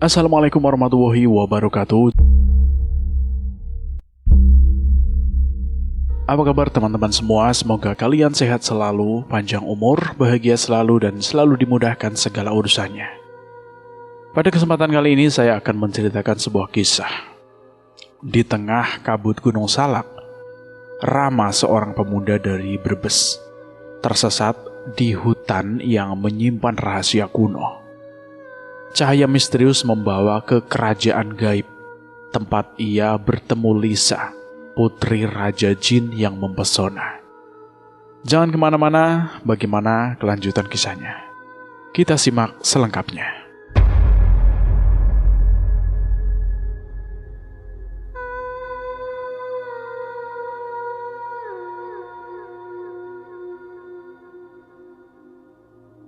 Assalamualaikum warahmatullahi wabarakatuh. Apa kabar teman-teman semua? Semoga kalian sehat selalu, panjang umur, bahagia selalu, dan selalu dimudahkan segala urusannya. Pada kesempatan kali ini saya akan menceritakan sebuah kisah. Di tengah kabut Gunung Salak, Rama, seorang pemuda dari Brebes, tersesat di hutan yang menyimpan rahasia kuno. Cahaya misterius membawa ke kerajaan gaib, tempat ia bertemu Lisa, putri Raja Jin yang mempesona. Jangan kemana-mana, bagaimana kelanjutan kisahnya? Kita simak selengkapnya.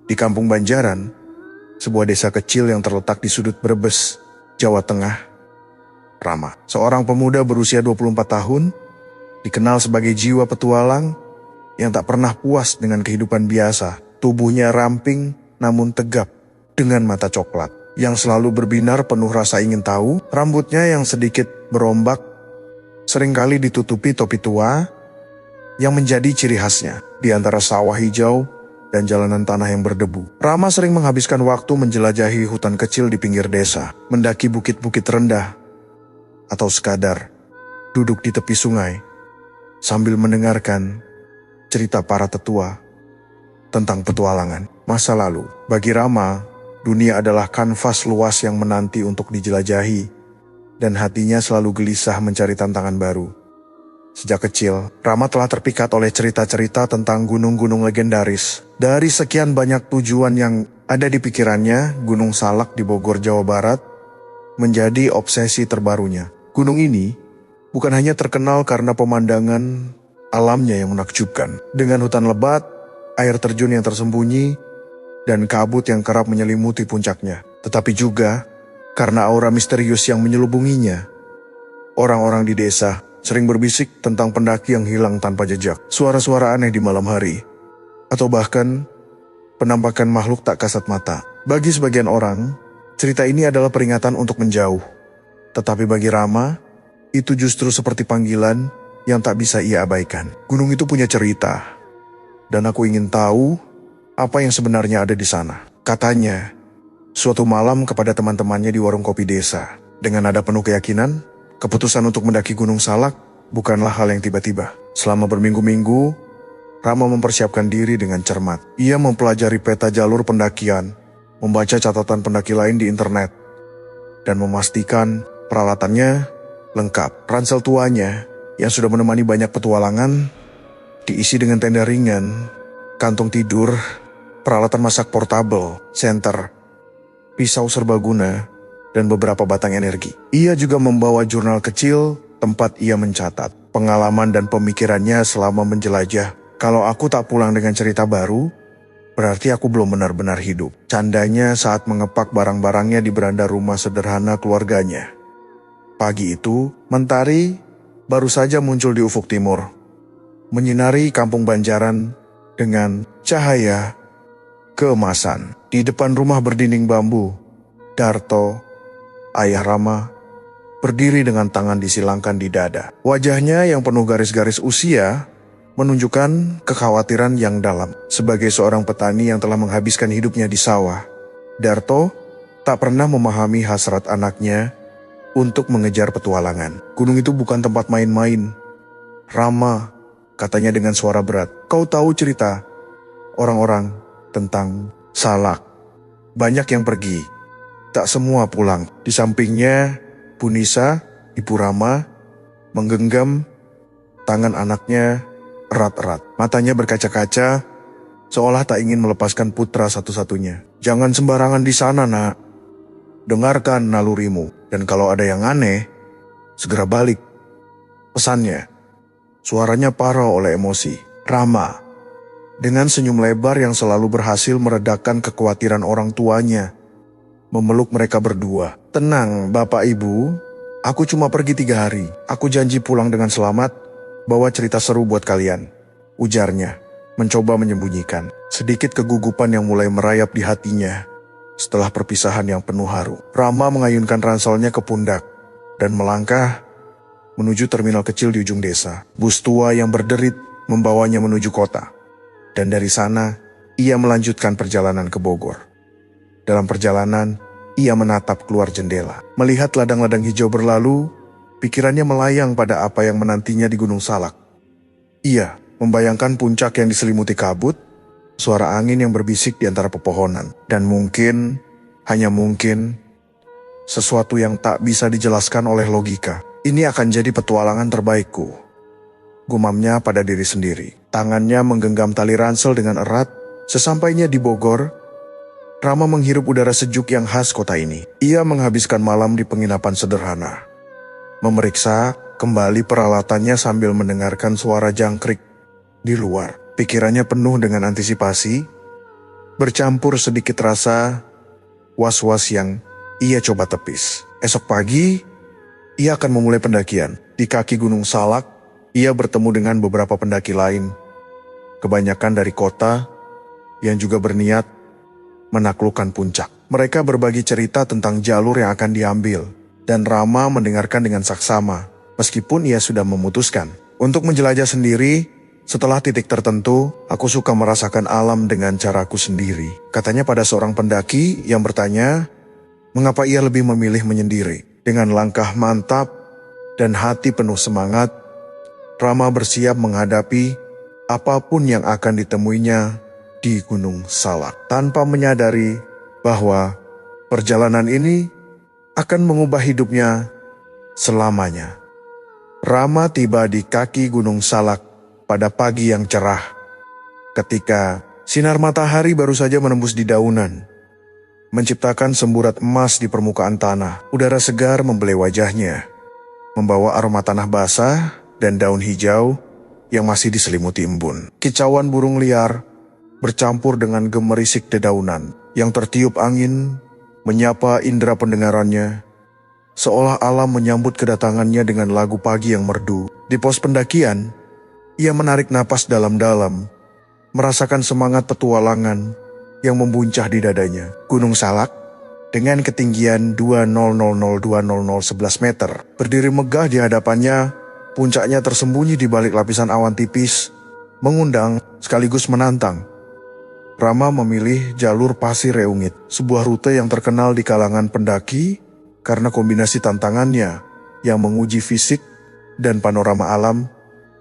Di Kampung Banjaran, sebuah desa kecil yang terletak di sudut Brebes, Jawa Tengah, Rama, seorang pemuda berusia 24 tahun, dikenal sebagai jiwa petualang yang tak pernah puas dengan kehidupan biasa. Tubuhnya ramping namun tegap dengan mata coklat yang selalu berbinar penuh rasa ingin tahu. Rambutnya yang sedikit berombak seringkali ditutupi topi tua yang menjadi ciri khasnya di antara sawah hijau dan jalanan tanah yang berdebu. Rama sering menghabiskan waktu menjelajahi hutan kecil di pinggir desa, mendaki bukit-bukit rendah, atau sekadar duduk di tepi sungai sambil mendengarkan cerita para tetua tentang petualangan masa lalu. Bagi Rama, dunia adalah kanvas luas yang menanti untuk dijelajahi, dan hatinya selalu gelisah mencari tantangan baru. Sejak kecil, Rama telah terpikat oleh cerita-cerita tentang gunung-gunung legendaris. Dari sekian banyak tujuan yang ada di pikirannya, Gunung Salak di Bogor, Jawa Barat menjadi obsesi terbarunya. Gunung ini bukan hanya terkenal karena pemandangan alamnya yang menakjubkan, dengan hutan lebat, air terjun yang tersembunyi, dan kabut yang kerap menyelimuti puncaknya, tetapi juga karena aura misterius yang menyelubunginya. Orang-orang di desa sering berbisik tentang pendaki yang hilang tanpa jejak, suara-suara aneh di malam hari, atau bahkan penampakan makhluk tak kasat mata. Bagi sebagian orang, cerita ini adalah peringatan untuk menjauh. Tetapi bagi Rama, itu justru seperti panggilan yang tak bisa ia abaikan. Gunung itu punya cerita, dan aku ingin tahu apa yang sebenarnya ada di sana. Katanya, suatu malam kepada teman-temannya di warung kopi desa, dengan nada penuh keyakinan, keputusan untuk mendaki Gunung Salak bukanlah hal yang tiba-tiba. Selama berminggu-minggu, Rama mempersiapkan diri dengan cermat. Ia mempelajari peta jalur pendakian, membaca catatan pendaki lain di internet, dan memastikan peralatannya lengkap. Ransel tuanya yang sudah menemani banyak petualangan diisi dengan tenda ringan, kantung tidur, peralatan masak portabel, senter, pisau serbaguna, dan beberapa batang energi. Ia juga membawa jurnal kecil tempat ia mencatat pengalaman dan pemikirannya selama menjelajah. Kalau aku tak pulang dengan cerita baru, berarti aku belum benar-benar hidup. Candanya saat mengepak barang-barangnya di beranda rumah sederhana keluarganya. Pagi itu, mentari baru saja muncul di ufuk timur, menyinari Kampung Banjaran dengan cahaya keemasan. Di depan rumah berdinding bambu, Darto, ayah Rama, berdiri dengan tangan disilangkan di dada. Wajahnya yang penuh garis-garis usia menunjukkan kekhawatiran yang dalam. Sebagai seorang petani yang telah menghabiskan hidupnya di sawah, Darto tak pernah memahami hasrat anaknya untuk mengejar petualangan. Gunung itu bukan tempat main-main. Rama, katanya dengan suara berat, kau tahu cerita orang-orang tentang Salak. Banyak yang pergi, tak semua pulang. Di sampingnya, Bu Nisa, Ibu Rama, menggenggam tangan anaknya erat-erat. Matanya berkaca-kaca, seolah tak ingin melepaskan putra satu-satunya. Jangan sembarangan di sana, nak. Dengarkan nalurimu, dan kalau ada yang aneh, segera balik. Pesannya, suaranya parau oleh emosi. Rama, dengan senyum lebar yang selalu berhasil meredakan kekhawatiran orang tuanya, memeluk mereka berdua. Tenang, Bapak Ibu, aku cuma pergi 3 hari. Aku janji pulang dengan selamat, bawa cerita seru buat kalian, ujarnya, mencoba menyembunyikan sedikit kegugupan yang mulai merayap di hatinya setelah perpisahan yang penuh haru. Rama mengayunkan ranselnya ke pundak dan melangkah menuju terminal kecil di ujung desa. Bus tua yang berderit membawanya menuju kota. Dan dari sana, ia melanjutkan perjalanan ke Bogor. Dalam perjalanan, ia menatap keluar jendela. Melihat ladang-ladang hijau berlalu, pikirannya melayang pada apa yang menantinya di Gunung Salak. Ia membayangkan puncak yang diselimuti kabut, suara angin yang berbisik di antara pepohonan, dan mungkin, hanya mungkin, sesuatu yang tak bisa dijelaskan oleh logika. Ini akan jadi petualangan terbaikku, gumamnya pada diri sendiri. Tangannya menggenggam tali ransel dengan erat. Sesampainya di Bogor, Rama menghirup udara sejuk yang khas kota ini. Ia menghabiskan malam di penginapan sederhana, memeriksa kembali peralatannya sambil mendengarkan suara jangkrik di luar. Pikirannya penuh dengan antisipasi, bercampur sedikit rasa was-was yang ia coba tepis. Esok pagi, ia akan memulai pendakian. Di kaki Gunung Salak, ia bertemu dengan beberapa pendaki lain, kebanyakan dari kota yang juga berniat menaklukkan puncak. Mereka berbagi cerita tentang jalur yang akan diambil, dan Rama mendengarkan dengan saksama, meskipun ia sudah memutuskan untuk menjelajah sendiri. Setelah titik tertentu, aku suka merasakan alam dengan caraku sendiri, katanya pada seorang pendaki yang bertanya, mengapa ia lebih memilih menyendiri. Dengan langkah mantap dan hati penuh semangat, Rama bersiap menghadapi apapun yang akan ditemuinya di Gunung Salak, tanpa menyadari bahwa perjalanan ini akan mengubah hidupnya selamanya. Rama tiba di kaki Gunung Salak pada pagi yang cerah, ketika sinar matahari baru saja menembus di daunan, menciptakan semburat emas di permukaan tanah. Udara segar membelai wajahnya, membawa aroma tanah basah dan daun hijau yang masih diselimuti embun. Kicauan burung liar bercampur dengan gemerisik dedaunan yang tertiup angin, menyapa indera pendengarannya, seolah alam menyambut kedatangannya dengan lagu pagi yang merdu. Di pos pendakian, ia menarik napas dalam-dalam, merasakan semangat petualangan yang membuncah di dadanya. Gunung Salak, dengan ketinggian 200020011 meter, berdiri megah di hadapannya. Puncaknya tersembunyi di balik lapisan awan tipis, mengundang sekaligus menantang. Rama memilih jalur Pasir Reungit, sebuah rute yang terkenal di kalangan pendaki karena kombinasi tantangannya yang menguji fisik dan panorama alam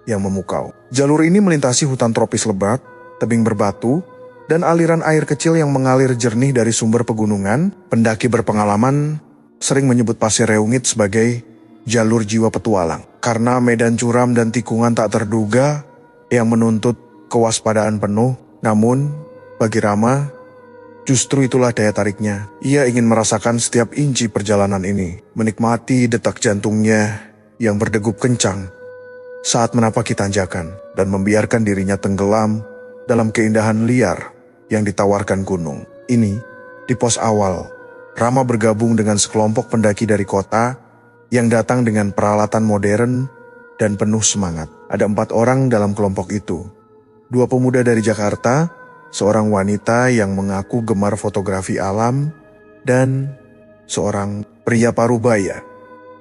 yang memukau. Jalur ini melintasi hutan tropis lebat, tebing berbatu, dan aliran air kecil yang mengalir jernih dari sumber pegunungan. Pendaki berpengalaman sering menyebut Pasir Reungit sebagai jalur jiwa petualang, karena medan curam dan tikungan tak terduga yang menuntut kewaspadaan penuh. Namun, bagi Rama, justru itulah daya tariknya. Ia ingin merasakan setiap inci perjalanan ini, menikmati detak jantungnya yang berdegup kencang saat menapaki tanjakan, dan membiarkan dirinya tenggelam dalam keindahan liar yang ditawarkan gunung. Ini, di pos awal, Rama bergabung dengan sekelompok pendaki dari kota yang datang dengan peralatan modern dan penuh semangat. Ada 4 orang dalam kelompok itu. 2 pemuda dari Jakarta, seorang wanita yang mengaku gemar fotografi alam, dan seorang pria parubaya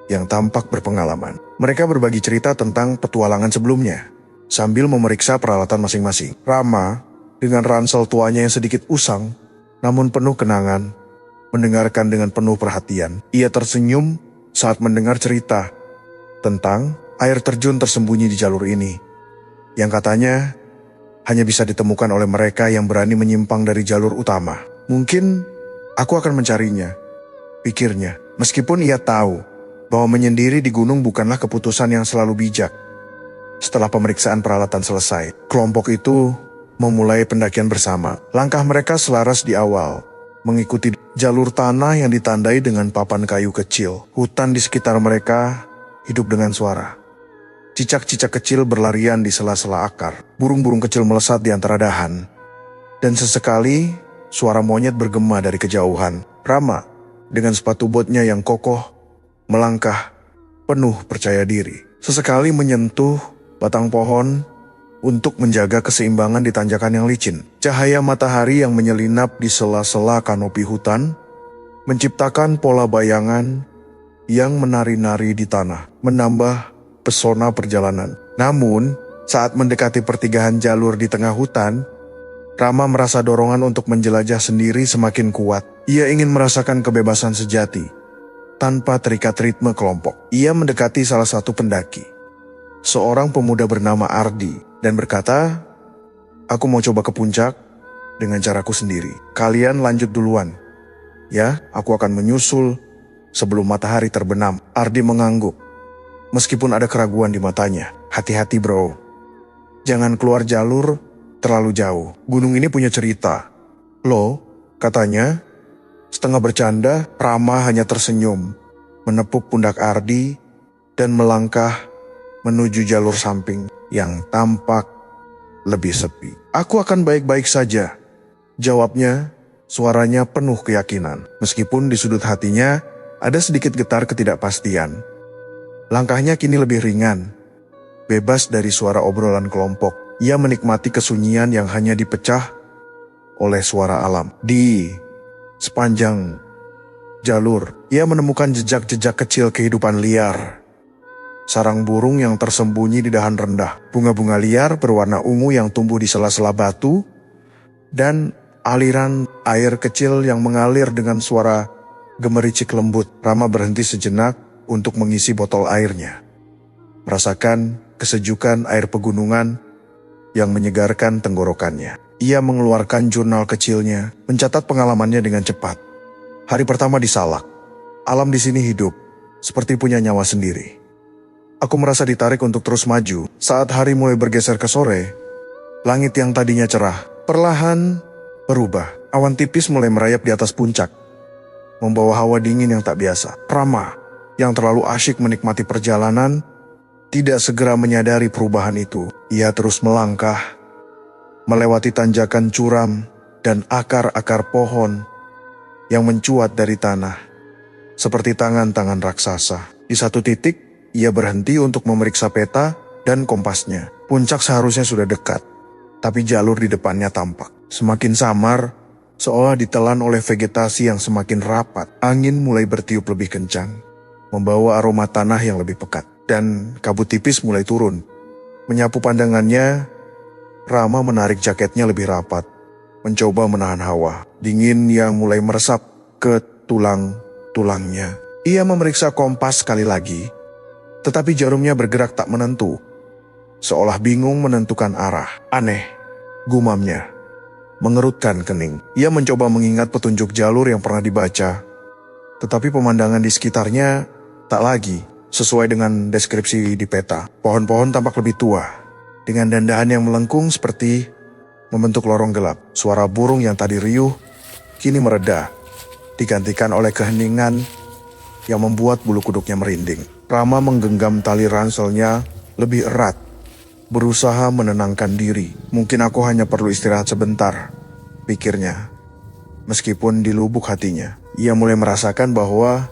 yang tampak berpengalaman. Mereka berbagi cerita tentang petualangan sebelumnya, sambil memeriksa peralatan masing-masing. Rama, dengan ransel tuanya yang sedikit usang, namun penuh kenangan, mendengarkan dengan penuh perhatian. Ia tersenyum saat mendengar cerita tentang air terjun tersembunyi di jalur ini, yang katanya hanya bisa ditemukan oleh mereka yang berani menyimpang dari jalur utama. Mungkin aku akan mencarinya, pikirnya, meskipun ia tahu bahwa menyendiri di gunung bukanlah keputusan yang selalu bijak. Setelah pemeriksaan peralatan selesai, kelompok itu memulai pendakian bersama. Langkah mereka selaras di awal, mengikuti jalur tanah yang ditandai dengan papan kayu kecil. Hutan di sekitar mereka hidup dengan suara. Cicak-cicak kecil berlarian di sela-sela akar. Burung-burung kecil melesat di antara dahan. Dan sesekali suara monyet bergema dari kejauhan. Rama, dengan sepatu botnya yang kokoh, melangkah penuh percaya diri. Sesekali menyentuh batang pohon untuk menjaga keseimbangan di tanjakan yang licin. Cahaya matahari yang menyelinap di sela-sela kanopi hutan menciptakan pola bayangan yang menari-nari di tanah, menambah pesona perjalanan. Namun, saat mendekati pertigaan jalur di tengah hutan, Rama merasa dorongan untuk menjelajah sendiri semakin kuat. Ia ingin merasakan kebebasan sejati, tanpa terikat ritme kelompok. Ia mendekati salah satu pendaki, seorang pemuda bernama Ardi, dan berkata, "Aku mau coba ke puncak dengan caraku sendiri. Kalian lanjut duluan. Ya, aku akan menyusul sebelum matahari terbenam." Ardi mengangguk, meskipun ada keraguan di matanya. "Hati-hati bro, jangan keluar jalur terlalu jauh. Gunung ini punya cerita." "Loh," katanya. Setengah bercanda, Rama hanya tersenyum, menepuk pundak Ardi, dan melangkah menuju jalur samping yang tampak lebih sepi. "Aku akan baik-baik saja," jawabnya, suaranya penuh keyakinan. Meskipun di sudut hatinya ada sedikit getar ketidakpastian. Langkahnya kini lebih ringan, bebas dari suara obrolan kelompok. Ia menikmati kesunyian yang hanya dipecah oleh suara alam. Di sepanjang jalur, ia menemukan jejak-jejak kecil kehidupan liar. Sarang burung yang tersembunyi di dahan rendah, bunga-bunga liar berwarna ungu yang tumbuh di sela-sela batu, dan aliran air kecil yang mengalir dengan suara gemericik lembut. Rama berhenti sejenak untuk mengisi botol airnya, merasakan kesejukan air pegunungan yang menyegarkan tenggorokannya. Ia mengeluarkan jurnal kecilnya, mencatat pengalamannya dengan cepat. Hari pertama di Salak. Alam di sini hidup, seperti punya nyawa sendiri. Aku merasa ditarik untuk terus maju. Saat hari mulai bergeser ke sore, langit yang tadinya cerah perlahan berubah. Awan tipis mulai merayap di atas puncak, membawa hawa dingin yang tak biasa. Rama, yang terlalu asyik menikmati perjalanan, tidak segera menyadari perubahan itu. Ia terus melangkah, melewati tanjakan curam dan akar-akar pohon yang mencuat dari tanah, seperti tangan-tangan raksasa. Di satu titik, ia berhenti untuk memeriksa peta dan kompasnya. Puncak seharusnya sudah dekat, tapi jalur di depannya tampak semakin samar, seolah ditelan oleh vegetasi yang semakin rapat. Angin mulai bertiup lebih kencang, membawa aroma tanah yang lebih pekat, dan kabut tipis mulai turun. Menyapu pandangannya, Rama menarik jaketnya lebih rapat, mencoba menahan hawa dingin yang mulai meresap ke tulang-tulangnya. Ia memeriksa kompas sekali lagi, tetapi jarumnya bergerak tak menentu, seolah bingung menentukan arah. "Aneh," gumamnya, mengerutkan kening. Ia mencoba mengingat petunjuk jalur yang pernah dibaca, tetapi pemandangan di sekitarnya tak lagi sesuai dengan deskripsi di peta. Pohon-pohon tampak lebih tua, dengan dandahan yang melengkung seperti membentuk lorong gelap. Suara burung yang tadi riuh kini mereda, digantikan oleh keheningan yang membuat bulu kuduknya merinding. Rama menggenggam tali ranselnya lebih erat, berusaha menenangkan diri. "Mungkin aku hanya perlu istirahat sebentar," pikirnya. Meskipun di lubuk hatinya, ia mulai merasakan bahwa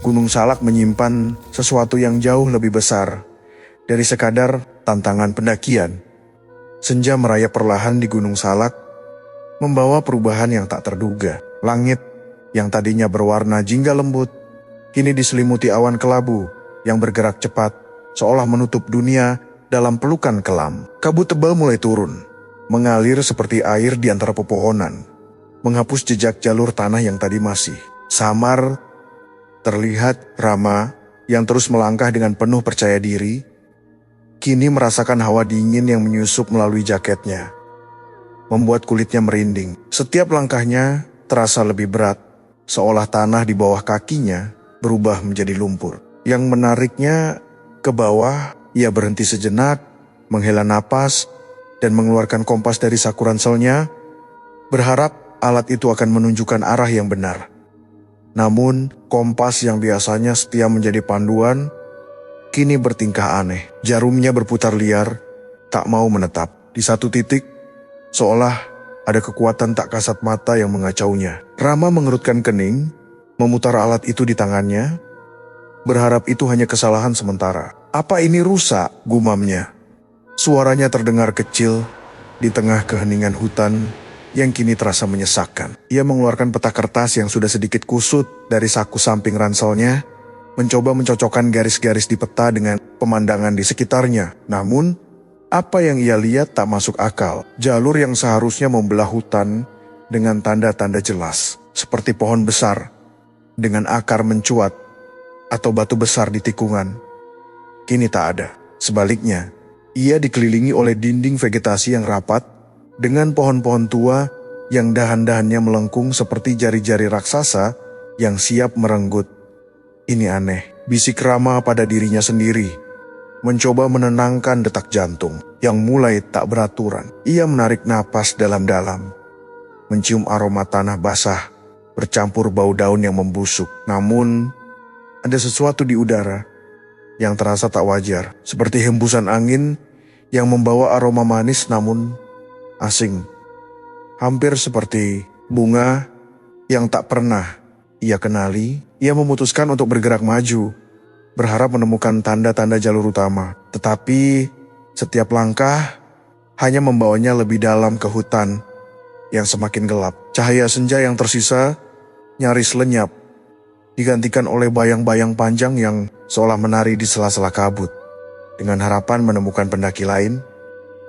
Gunung Salak menyimpan sesuatu yang jauh lebih besar dari sekadar tantangan pendakian. Senja merayap perlahan di Gunung Salak, membawa perubahan yang tak terduga. Langit yang tadinya berwarna jingga lembut, kini diselimuti awan kelabu yang bergerak cepat, seolah menutup dunia dalam pelukan kelam. Kabut tebal mulai turun, mengalir seperti air di antara pepohonan, menghapus jejak jalur tanah yang tadi masih samar. Terlihat Rama yang terus melangkah dengan penuh percaya diri, kini merasakan hawa dingin yang menyusup melalui jaketnya, membuat kulitnya merinding. Setiap langkahnya terasa lebih berat, seolah tanah di bawah kakinya berubah menjadi lumpur. Yang menariknya ke bawah, ia berhenti sejenak, menghela napas, dan mengeluarkan kompas dari saku ranselnya, berharap alat itu akan menunjukkan arah yang benar. Namun, kompas yang biasanya setia menjadi panduan, kini bertingkah aneh. Jarumnya berputar liar, tak mau menetap. Di satu titik, seolah ada kekuatan tak kasat mata yang mengacaunya. Rama mengerutkan kening, memutar alat itu di tangannya, berharap itu hanya kesalahan sementara. "Apa ini rusak?" gumamnya. Suaranya terdengar kecil di tengah keheningan hutan yang kini terasa menyesakkan. Ia mengeluarkan peta kertas yang sudah sedikit kusut dari saku samping ranselnya, mencoba mencocokkan garis-garis di peta dengan pemandangan di sekitarnya. Namun, apa yang ia lihat tak masuk akal. Jalur yang seharusnya membelah hutan dengan tanda-tanda jelas, seperti pohon besar dengan akar mencuat atau batu besar di tikungan, kini tak ada. Sebaliknya, ia dikelilingi oleh dinding vegetasi yang rapat dengan pohon-pohon tua yang dahan-dahannya melengkung seperti jari-jari raksasa yang siap merenggut. Ini aneh, bisik Rama pada dirinya sendiri, mencoba menenangkan detak jantung yang mulai tak beraturan. Ia menarik napas dalam-dalam, mencium aroma tanah basah bercampur bau daun yang membusuk. Namun, ada sesuatu di udara yang terasa tak wajar, seperti hembusan angin yang membawa aroma manis namun asing. Hampir seperti bunga yang tak pernah ia kenali. Ia memutuskan untuk bergerak maju, berharap menemukan tanda-tanda jalur utama. Tetapi setiap langkah hanya membawanya lebih dalam ke hutan yang semakin gelap. Cahaya senja yang tersisa nyaris lenyap, digantikan oleh bayang-bayang panjang yang seolah menari di sela-sela kabut. Dengan harapan menemukan pendaki lain,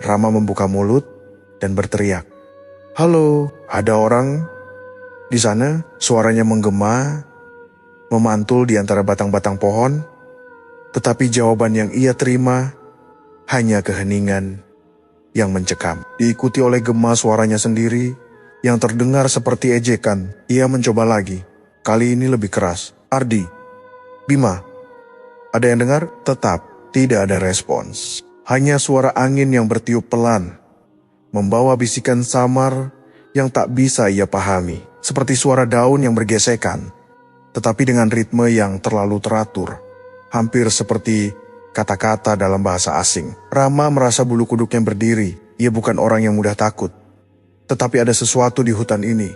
Rama membuka mulut dan berteriak, "Halo, ada orang di sana?" Suaranya menggema, memantul di antara batang-batang pohon, tetapi jawaban yang ia terima hanya keheningan yang mencekam. Diikuti oleh gema suaranya sendiri yang terdengar seperti ejekan. Ia mencoba lagi, kali ini lebih keras. "Ardi, Bima, ada yang dengar?" Tetap tidak ada respons. Hanya suara angin yang bertiup pelan, membawa bisikan samar yang tak bisa ia pahami. Seperti suara daun yang bergesekan, tetapi dengan ritme yang terlalu teratur. Hampir seperti kata-kata dalam bahasa asing. Rama merasa bulu kuduknya berdiri. Ia bukan orang yang mudah takut. Tetapi ada sesuatu di hutan ini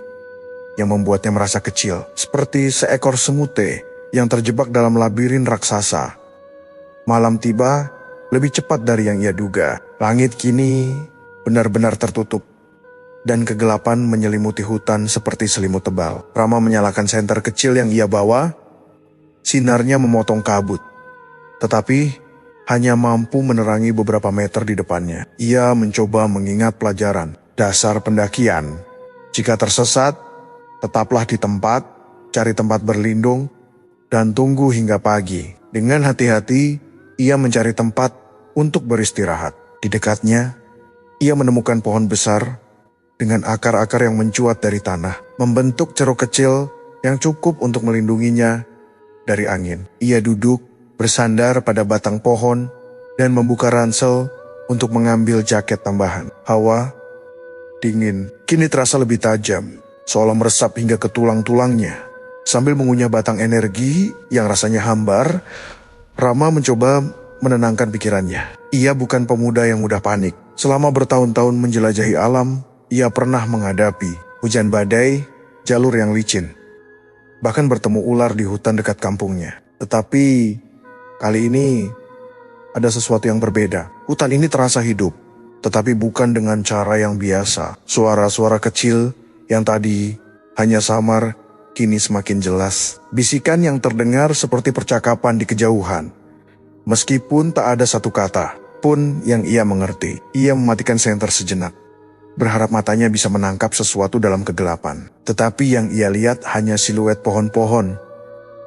yang membuatnya merasa kecil. Seperti seekor semute yang terjebak dalam labirin raksasa. Malam tiba lebih cepat dari yang ia duga. Langit kini benar-benar tertutup, dan kegelapan menyelimuti hutan seperti selimut tebal. Rama menyalakan senter kecil yang ia bawa. Sinarnya memotong kabut, tetapi hanya mampu menerangi beberapa meter di depannya. Ia mencoba mengingat pelajaran dasar pendakian. Jika tersesat, tetaplah di tempat, cari tempat berlindung, dan tunggu hingga pagi. Dengan hati-hati, ia mencari tempat untuk beristirahat. Di dekatnya, ia menemukan pohon besar dengan akar-akar yang mencuat dari tanah, membentuk ceruk kecil yang cukup untuk melindunginya dari angin. Ia duduk, bersandar pada batang pohon, dan membuka ransel untuk mengambil jaket tambahan. Hawa dingin kini terasa lebih tajam, seolah meresap hingga ke tulang-tulangnya. Sambil mengunyah batang energi yang rasanya hambar, Rama mencoba menenangkan pikirannya. Ia bukan pemuda yang mudah panik. Selama bertahun-tahun menjelajahi alam, ia pernah menghadapi hujan badai, jalur yang licin, bahkan bertemu ular di hutan dekat kampungnya. Tetapi kali ini ada sesuatu yang berbeda. Hutan ini terasa hidup, tetapi bukan dengan cara yang biasa. Suara-suara kecil yang tadi hanya samar, kini semakin jelas. Bisikan yang terdengar seperti percakapan di kejauhan. Meskipun tak ada satu kata pun yang ia mengerti. Ia mematikan senter sejenak, berharap matanya bisa menangkap sesuatu dalam kegelapan. Tetapi yang ia lihat hanya siluet pohon-pohon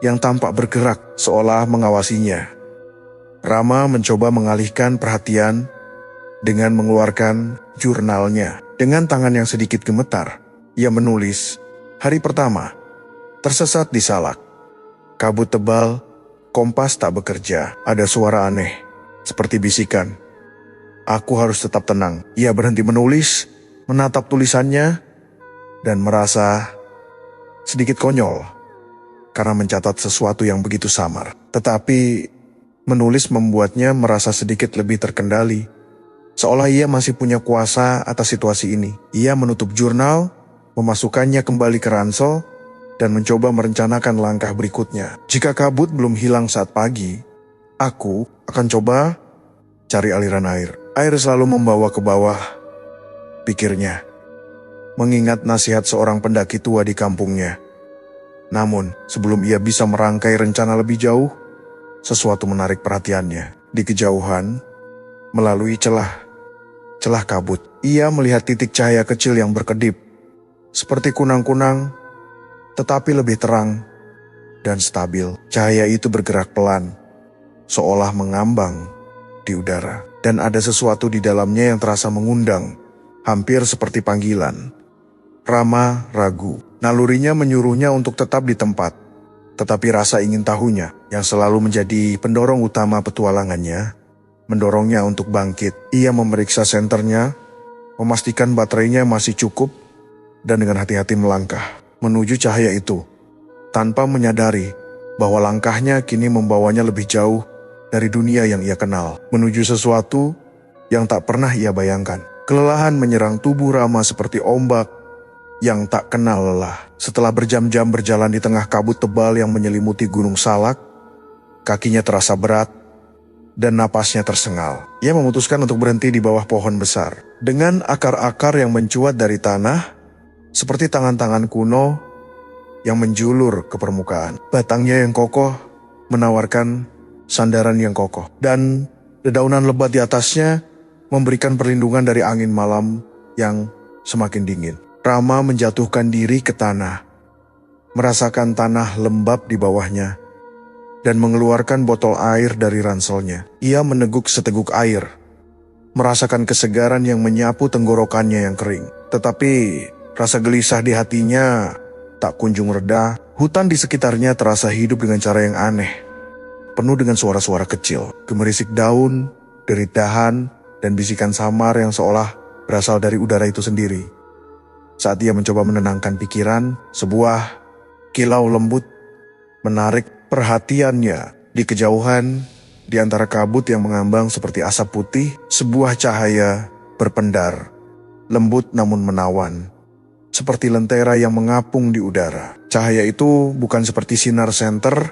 yang tampak bergerak seolah mengawasinya. Rama mencoba mengalihkan perhatian dengan mengeluarkan jurnalnya. Dengan tangan yang sedikit gemetar, ia menulis, "Hari pertama, tersesat di Salak. Kabut tebal, kompas tak bekerja. Ada suara aneh, seperti bisikan. Aku harus tetap tenang." Ia berhenti menulis, menatap tulisannya, dan merasa sedikit konyol karena mencatat sesuatu yang begitu samar. Tetapi menulis membuatnya merasa sedikit lebih terkendali, seolah ia masih punya kuasa atas situasi ini. Ia menutup jurnal, memasukkannya kembali ke ransel, dan mencoba merencanakan langkah berikutnya. Jika kabut belum hilang saat pagi, aku akan coba cari aliran air. Air selalu membawa ke bawah, pikirnya, mengingat nasihat seorang pendaki tua di kampungnya. Namun, sebelum ia bisa merangkai rencana lebih jauh, sesuatu menarik perhatiannya. Di kejauhan, melalui celah kabut, ia melihat titik cahaya kecil yang berkedip, seperti kunang-kunang, tetapi lebih terang dan stabil. Cahaya itu bergerak pelan, seolah mengambang di udara, dan ada sesuatu di dalamnya yang terasa mengundang, hampir seperti panggilan. Rama ragu. Nalurinya menyuruhnya untuk tetap di tempat, tetapi rasa ingin tahunya yang selalu menjadi pendorong utama petualangannya mendorongnya untuk bangkit. Ia memeriksa senternya, memastikan baterainya masih cukup, dan dengan hati-hati melangkah menuju cahaya itu, tanpa menyadari bahwa langkahnya kini membawanya lebih jauh dari dunia yang ia kenal, menuju sesuatu yang tak pernah ia bayangkan. Kelelahan menyerang tubuh Rama seperti ombak yang tak kenal lelah. Setelah berjam-jam berjalan di tengah kabut tebal yang menyelimuti Gunung Salak, kakinya terasa berat dan napasnya tersengal. Ia memutuskan untuk berhenti di bawah pohon besar. Dengan akar-akar yang mencuat dari tanah, seperti tangan-tangan kuno yang menjulur ke permukaan. Batangnya yang kokoh menawarkan sandaran yang kokoh, dan dedaunan lebat di atasnya memberikan perlindungan dari angin malam yang semakin dingin. Rama menjatuhkan diri ke tanah, merasakan tanah lembab di bawahnya, dan mengeluarkan botol air dari ranselnya. Ia meneguk seteguk air, merasakan kesegaran yang menyapu tenggorokannya yang kering. Tetapi rasa gelisah di hatinya tak kunjung reda. Hutan di sekitarnya terasa hidup dengan cara yang aneh, penuh dengan suara-suara kecil, gemerisik daun, derit dahan, dan bisikan samar yang seolah berasal dari udara itu sendiri. Saat ia mencoba menenangkan pikiran, sebuah kilau lembut menarik perhatiannya. Di kejauhan, di antara kabut yang mengambang seperti asap putih, sebuah cahaya berpendar, lembut namun menawan, seperti lentera yang mengapung di udara. Cahaya itu bukan seperti sinar senter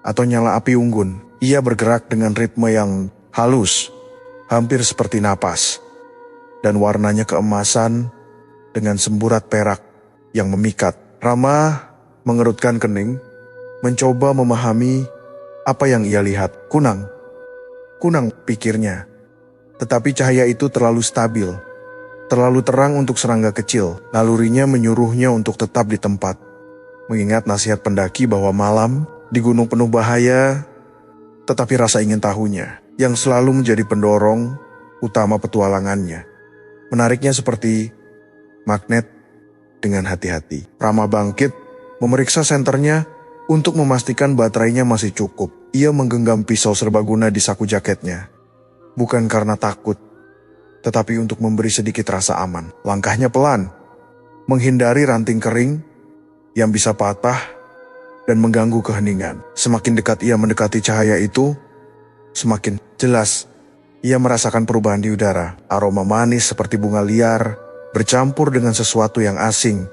atau nyala api unggun. Ia bergerak dengan ritme yang halus, hampir seperti napas, dan warnanya keemasan dengan semburat perak yang memikat. Rama mengerutkan kening, mencoba memahami apa yang ia lihat. Kunang, pikirnya. Tetapi cahaya itu terlalu stabil, terlalu terang untuk serangga kecil. Nalurinya menyuruhnya untuk tetap di tempat, mengingat nasihat pendaki bahwa malam di gunung penuh bahaya. Tetapi rasa ingin tahunya yang selalu menjadi pendorong utama petualangannya, menariknya seperti magnet. Dengan hati-hati, Rama bangkit, memeriksa senternya untuk memastikan baterainya masih cukup. Ia menggenggam pisau serbaguna di saku jaketnya, bukan karena takut, tetapi untuk memberi sedikit rasa aman. Langkahnya pelan, menghindari ranting kering yang bisa patah dan mengganggu keheningan. Semakin dekat ia mendekati cahaya itu, semakin jelas ia merasakan perubahan di udara. Aroma manis seperti bunga liar bercampur dengan sesuatu yang asing,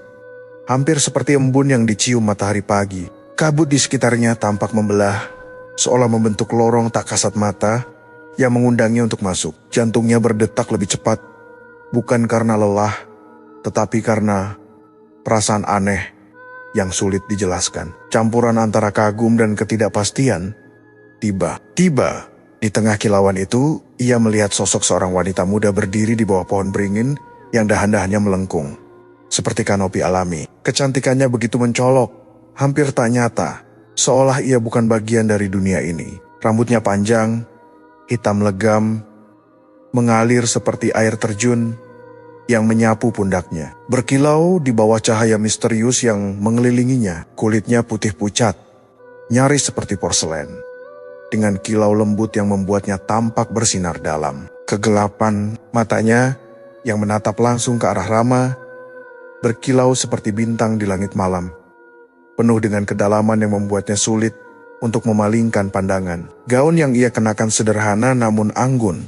hampir seperti embun yang dicium matahari pagi. Kabut di sekitarnya tampak membelah, seolah membentuk lorong tak kasat mata yang mengundangnya untuk masuk. Jantungnya berdetak lebih cepat, bukan karena lelah, tetapi karena perasaan aneh yang sulit dijelaskan. Campuran antara kagum dan ketidakpastian. Tiba di tengah kilauan itu, ia melihat sosok seorang wanita muda berdiri di bawah pohon beringin yang dahan-dahannya melengkung, seperti kanopi alami. Kecantikannya begitu mencolok, hampir tak nyata, seolah ia bukan bagian dari dunia ini. Rambutnya panjang, hitam legam, mengalir seperti air terjun yang menyapu pundaknya. Berkilau di bawah cahaya misterius yang mengelilinginya. Kulitnya putih pucat, nyaris seperti porselen, dengan kilau lembut yang membuatnya tampak bersinar dalam. Kegelapan matanya yang menatap langsung ke arah Rama berkilau seperti bintang di langit malam, penuh dengan kedalaman yang membuatnya sulit untuk memalingkan pandangan. Gaun yang ia kenakan sederhana namun anggun,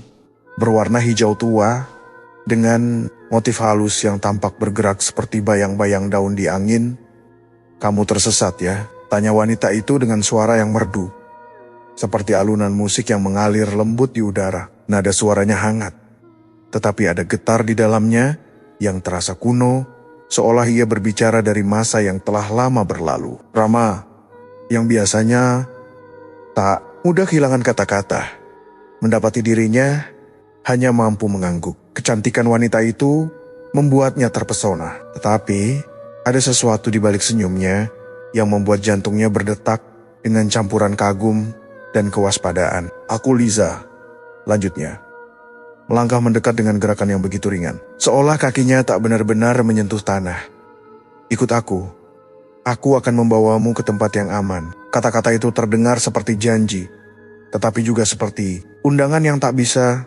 berwarna hijau tua dengan motif halus yang tampak bergerak seperti bayang-bayang daun di angin. "Kamu tersesat ya?" tanya wanita itu dengan suara yang merdu, seperti alunan musik yang mengalir lembut di udara. Nada suaranya hangat, tetapi ada getar di dalamnya yang terasa kuno, seolah ia berbicara dari masa yang telah lama berlalu. Rama, yang biasanya tak mudah kehilangan kata-kata, mendapati dirinya hanya mampu mengangguk. Kecantikan wanita itu membuatnya terpesona, tetapi ada sesuatu di balik senyumnya yang membuat jantungnya berdetak dengan campuran kagum dan kewaspadaan. Aku Liza, lanjutnya. Melangkah mendekat dengan gerakan yang begitu ringan, seolah kakinya tak benar-benar menyentuh tanah. Ikut aku akan membawamu ke tempat yang aman. Kata-kata itu terdengar seperti janji, tetapi juga seperti undangan yang tak bisa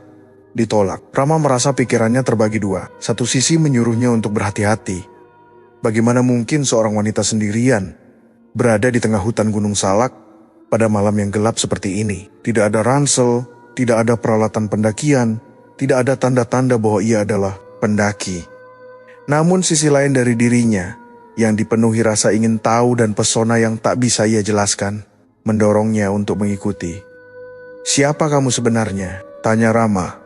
ditolak. Rama merasa pikirannya terbagi dua. Satu sisi menyuruhnya untuk berhati-hati. Bagaimana mungkin seorang wanita sendirian berada di tengah hutan Gunung Salak pada malam yang gelap seperti ini? Tidak ada ransel, tidak ada peralatan pendakian, tidak ada tanda-tanda bahwa ia adalah pendaki. Namun sisi lain dari dirinya yang dipenuhi rasa ingin tahu dan pesona yang tak bisa ia jelaskan mendorongnya untuk mengikuti. "Siapa kamu sebenarnya?" tanya Rama.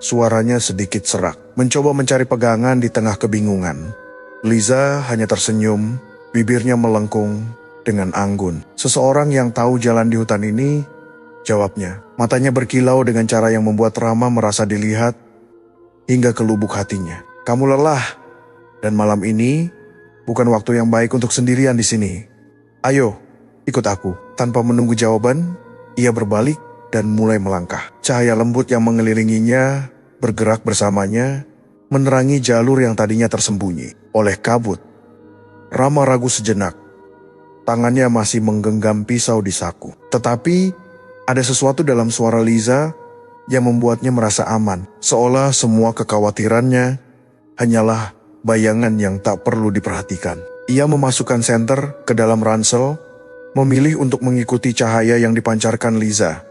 Suaranya sedikit serak, mencoba mencari pegangan di tengah kebingungan. Liza hanya tersenyum, bibirnya melengkung dengan anggun. "Seseorang yang tahu jalan di hutan ini," jawabnya. Matanya berkilau dengan cara yang membuat Rama merasa dilihat hingga ke lubuk hatinya. "Kamu lelah, dan malam ini bukan waktu yang baik untuk sendirian di sini. Ayo, ikut aku." Tanpa menunggu jawaban, ia berbalik dan mulai melangkah. Cahaya lembut yang mengelilinginya bergerak bersamanya, menerangi jalur yang tadinya tersembunyi oleh kabut. Rama ragu sejenak. Tangannya masih menggenggam pisau di saku. Tetapi ada sesuatu dalam suara Liza yang membuatnya merasa aman, seolah semua kekhawatirannya hanyalah bayangan yang tak perlu diperhatikan. Ia memasukkan senter ke dalam ransel, memilih untuk mengikuti cahaya yang dipancarkan Liza.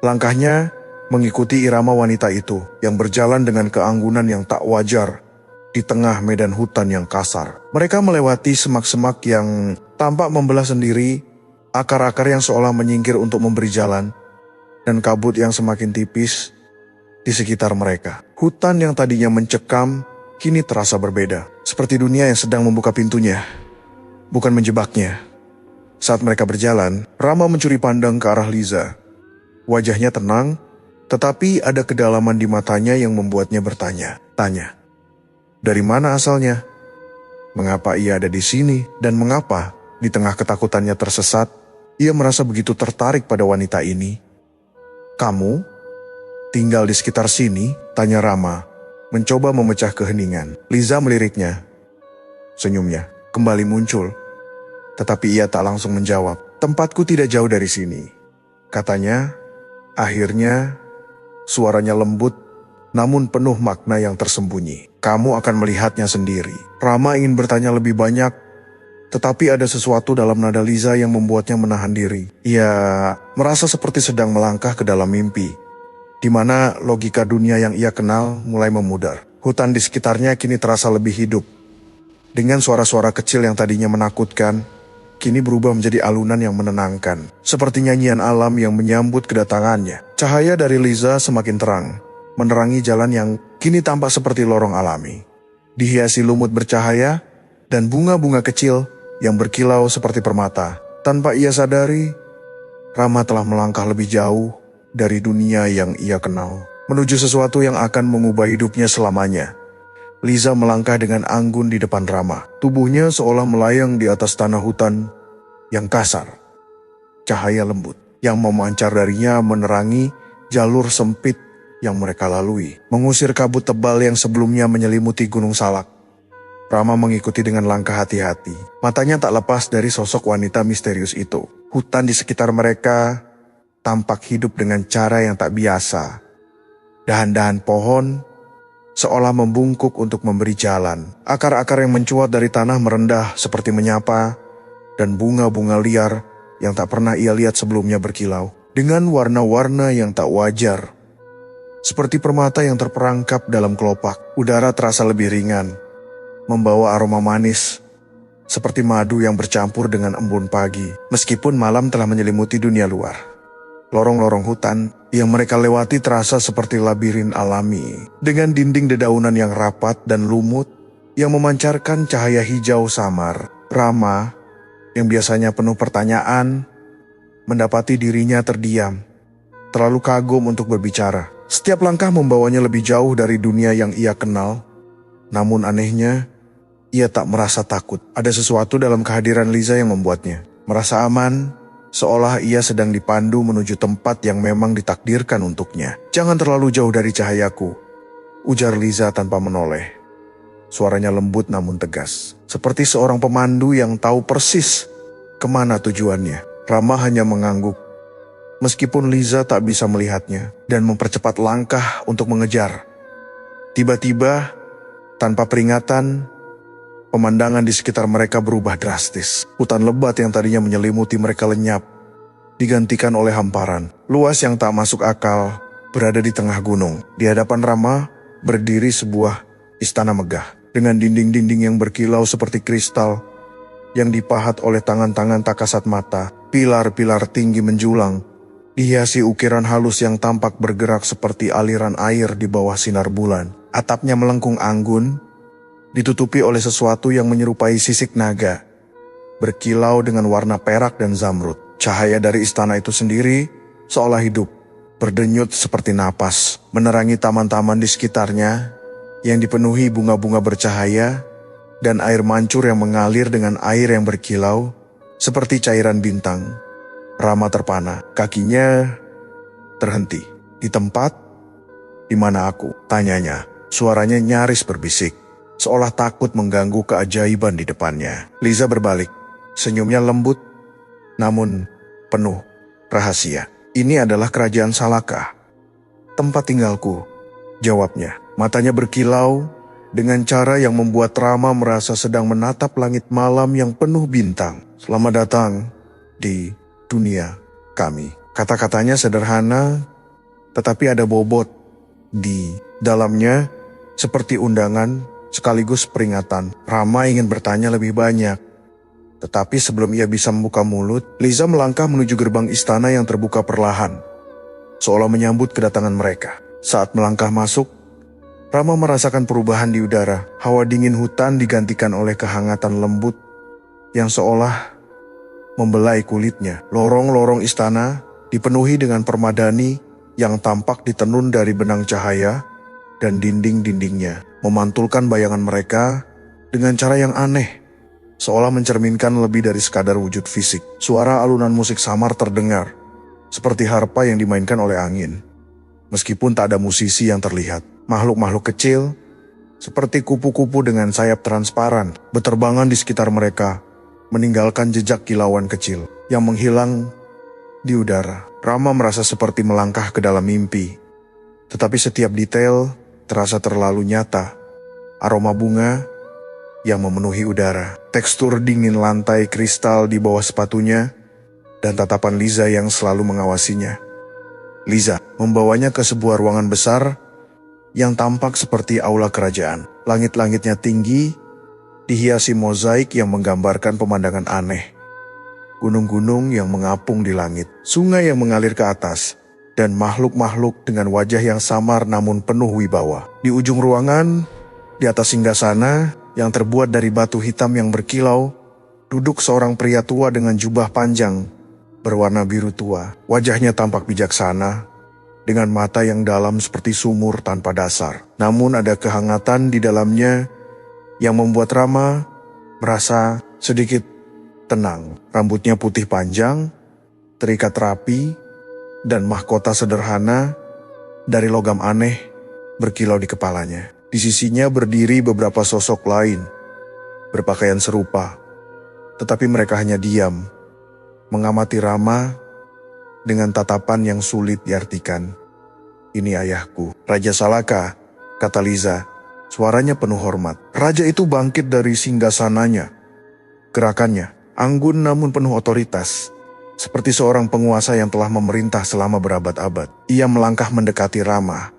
Langkahnya mengikuti irama wanita itu yang berjalan dengan keanggunan yang tak wajar di tengah medan hutan yang kasar. Mereka melewati semak-semak yang tampak membelah sendiri, akar-akar yang seolah menyingkir untuk memberi jalan, dan kabut yang semakin tipis di sekitar mereka. Hutan yang tadinya mencekam kini terasa berbeda, seperti dunia yang sedang membuka pintunya, bukan menjebaknya. Saat mereka berjalan, Rama mencuri pandang ke arah Liza. Wajahnya tenang, tetapi ada kedalaman di matanya yang membuatnya bertanya-tanya. Dari mana asalnya? Mengapa ia ada di sini? Dan mengapa di tengah ketakutannya tersesat, ia merasa begitu tertarik pada wanita ini? "Kamu tinggal di sekitar sini?" tanya Rama, mencoba memecah keheningan. Liza meliriknya. Senyumnya kembali muncul, tetapi ia tak langsung menjawab. "Tempatku tidak jauh dari sini," katanya. Akhirnya, suaranya lembut namun penuh makna yang tersembunyi. "Kamu akan melihatnya sendiri." Rama ingin bertanya lebih banyak, tetapi ada sesuatu dalam nada Liza yang membuatnya menahan diri. Ia merasa seperti sedang melangkah ke dalam mimpi, di mana logika dunia yang ia kenal mulai memudar. Hutan di sekitarnya kini terasa lebih hidup. Dengan suara-suara kecil yang tadinya menakutkan, kini berubah menjadi alunan yang menenangkan, seperti nyanyian alam yang menyambut kedatangannya. Cahaya dari Liza semakin terang, menerangi jalan yang kini tampak seperti lorong alami, dihiasi lumut bercahaya dan bunga-bunga kecil yang berkilau seperti permata. Tanpa ia sadari, Rama telah melangkah lebih jauh dari dunia yang ia kenal, menuju sesuatu yang akan mengubah hidupnya selamanya. Liza melangkah dengan anggun di depan Rama. Tubuhnya seolah melayang di atas tanah hutan yang kasar. Cahaya lembut yang memancar darinya menerangi jalur sempit yang mereka lalui, mengusir kabut tebal yang sebelumnya menyelimuti Gunung Salak. Rama mengikuti dengan langkah hati-hati. Matanya tak lepas dari sosok wanita misterius itu. Hutan di sekitar mereka tampak hidup dengan cara yang tak biasa. Dahan-dahan pohon seolah membungkuk untuk memberi jalan. Akar-akar yang mencuat dari tanah merendah seperti menyapa, dan bunga-bunga liar yang tak pernah ia lihat sebelumnya berkilau dengan warna-warna yang tak wajar. Seperti permata yang terperangkap dalam kelopak, udara terasa lebih ringan, membawa aroma manis, seperti madu yang bercampur dengan embun pagi. Meskipun malam telah menyelimuti dunia luar, lorong-lorong hutan yang mereka lewati terasa seperti labirin alami, dengan dinding dedaunan yang rapat dan lumut yang memancarkan cahaya hijau samar. Rama, yang biasanya penuh pertanyaan, mendapati dirinya terdiam, terlalu kagum untuk berbicara. Setiap langkah membawanya lebih jauh dari dunia yang ia kenal. Namun anehnya, ia tak merasa takut. Ada sesuatu dalam kehadiran Liza yang membuatnya merasa aman, seolah ia sedang dipandu menuju tempat yang memang ditakdirkan untuknya. "Jangan terlalu jauh dari cahayaku," ujar Liza tanpa menoleh. Suaranya lembut namun tegas, seperti seorang pemandu yang tahu persis kemana tujuannya. Rama hanya mengangguk, meskipun Liza tak bisa melihatnya, dan mempercepat langkah untuk mengejar. Tiba-tiba, tanpa peringatan, pemandangan di sekitar mereka berubah drastis. Hutan lebat yang tadinya menyelimuti mereka lenyap, digantikan oleh hamparan luas yang tak masuk akal berada di tengah gunung. Di hadapan Rama berdiri sebuah istana megah, dengan dinding-dinding yang berkilau seperti kristal yang dipahat oleh tangan-tangan tak kasat mata. Pilar-pilar tinggi menjulang, dihiasi ukiran halus yang tampak bergerak seperti aliran air di bawah sinar bulan. Atapnya melengkung anggun, ditutupi oleh sesuatu yang menyerupai sisik naga, berkilau dengan warna perak dan zamrud. Cahaya dari istana itu sendiri seolah hidup, berdenyut seperti napas, menerangi taman-taman di sekitarnya yang dipenuhi bunga-bunga bercahaya dan air mancur yang mengalir dengan air yang berkilau seperti cairan bintang. Rama terpana, kakinya terhenti. "Di tempat di mana aku?" tanyanya. Suaranya nyaris berbisik, seolah takut mengganggu keajaiban di depannya. Liza berbalik, senyumnya lembut namun penuh rahasia. "Ini adalah kerajaan Salaka, tempat tinggalku," jawabnya. Matanya berkilau dengan cara yang membuat Rama merasa sedang menatap langit malam yang penuh bintang. "Selamat datang di dunia kami." Kata-katanya sederhana, tetapi ada bobot di dalamnya, seperti undangan sekaligus peringatan. Rama ingin bertanya lebih banyak, tetapi sebelum ia bisa membuka mulut, Liza melangkah menuju gerbang istana yang terbuka perlahan, seolah menyambut kedatangan mereka. Saat melangkah masuk, Rama merasakan perubahan di udara. Hawa dingin hutan digantikan oleh kehangatan lembut yang seolah membelai kulitnya. Lorong-lorong istana dipenuhi dengan permadani yang tampak ditenun dari benang cahaya, dan dinding-dindingnya memantulkan bayangan mereka dengan cara yang aneh, seolah mencerminkan lebih dari sekadar wujud fisik. Suara alunan musik samar terdengar, seperti harpa yang dimainkan oleh angin. Meskipun tak ada musisi yang terlihat, makhluk-makhluk kecil seperti kupu-kupu dengan sayap transparan berterbangan di sekitar mereka, meninggalkan jejak kilauan kecil yang menghilang di udara. Rama merasa seperti melangkah ke dalam mimpi, tetapi setiap detail terasa terlalu nyata. Aroma bunga yang memenuhi udara, tekstur dingin lantai kristal di bawah sepatunya, dan tatapan Liza yang selalu mengawasinya. Liza membawanya ke sebuah ruangan besar yang tampak seperti aula kerajaan. Langit-langitnya tinggi, dihiasi mozaik yang menggambarkan pemandangan aneh. Gunung-gunung yang mengapung di langit, sungai yang mengalir ke atas, dan makhluk-makhluk dengan wajah yang samar namun penuh wibawa. Di ujung ruangan, di atas singgasana yang terbuat dari batu hitam yang berkilau, duduk seorang pria tua dengan jubah panjang berwarna biru tua. Wajahnya tampak bijaksana, dengan mata yang dalam seperti sumur tanpa dasar. Namun ada kehangatan di dalamnya yang membuat Rama merasa sedikit tenang. Rambutnya putih panjang, terikat rapi, dan mahkota sederhana dari logam aneh berkilau di kepalanya. Di sisinya berdiri beberapa sosok lain, berpakaian serupa, tetapi mereka hanya diam, mengamati Rama dengan tatapan yang sulit diartikan. "Ini ayahku, Raja Salaka," kata Liza, suaranya penuh hormat. Raja itu bangkit dari singgasananya. Gerakannya anggun namun penuh otoritas, seperti seorang penguasa yang telah memerintah selama berabad-abad. Ia melangkah mendekati Rama.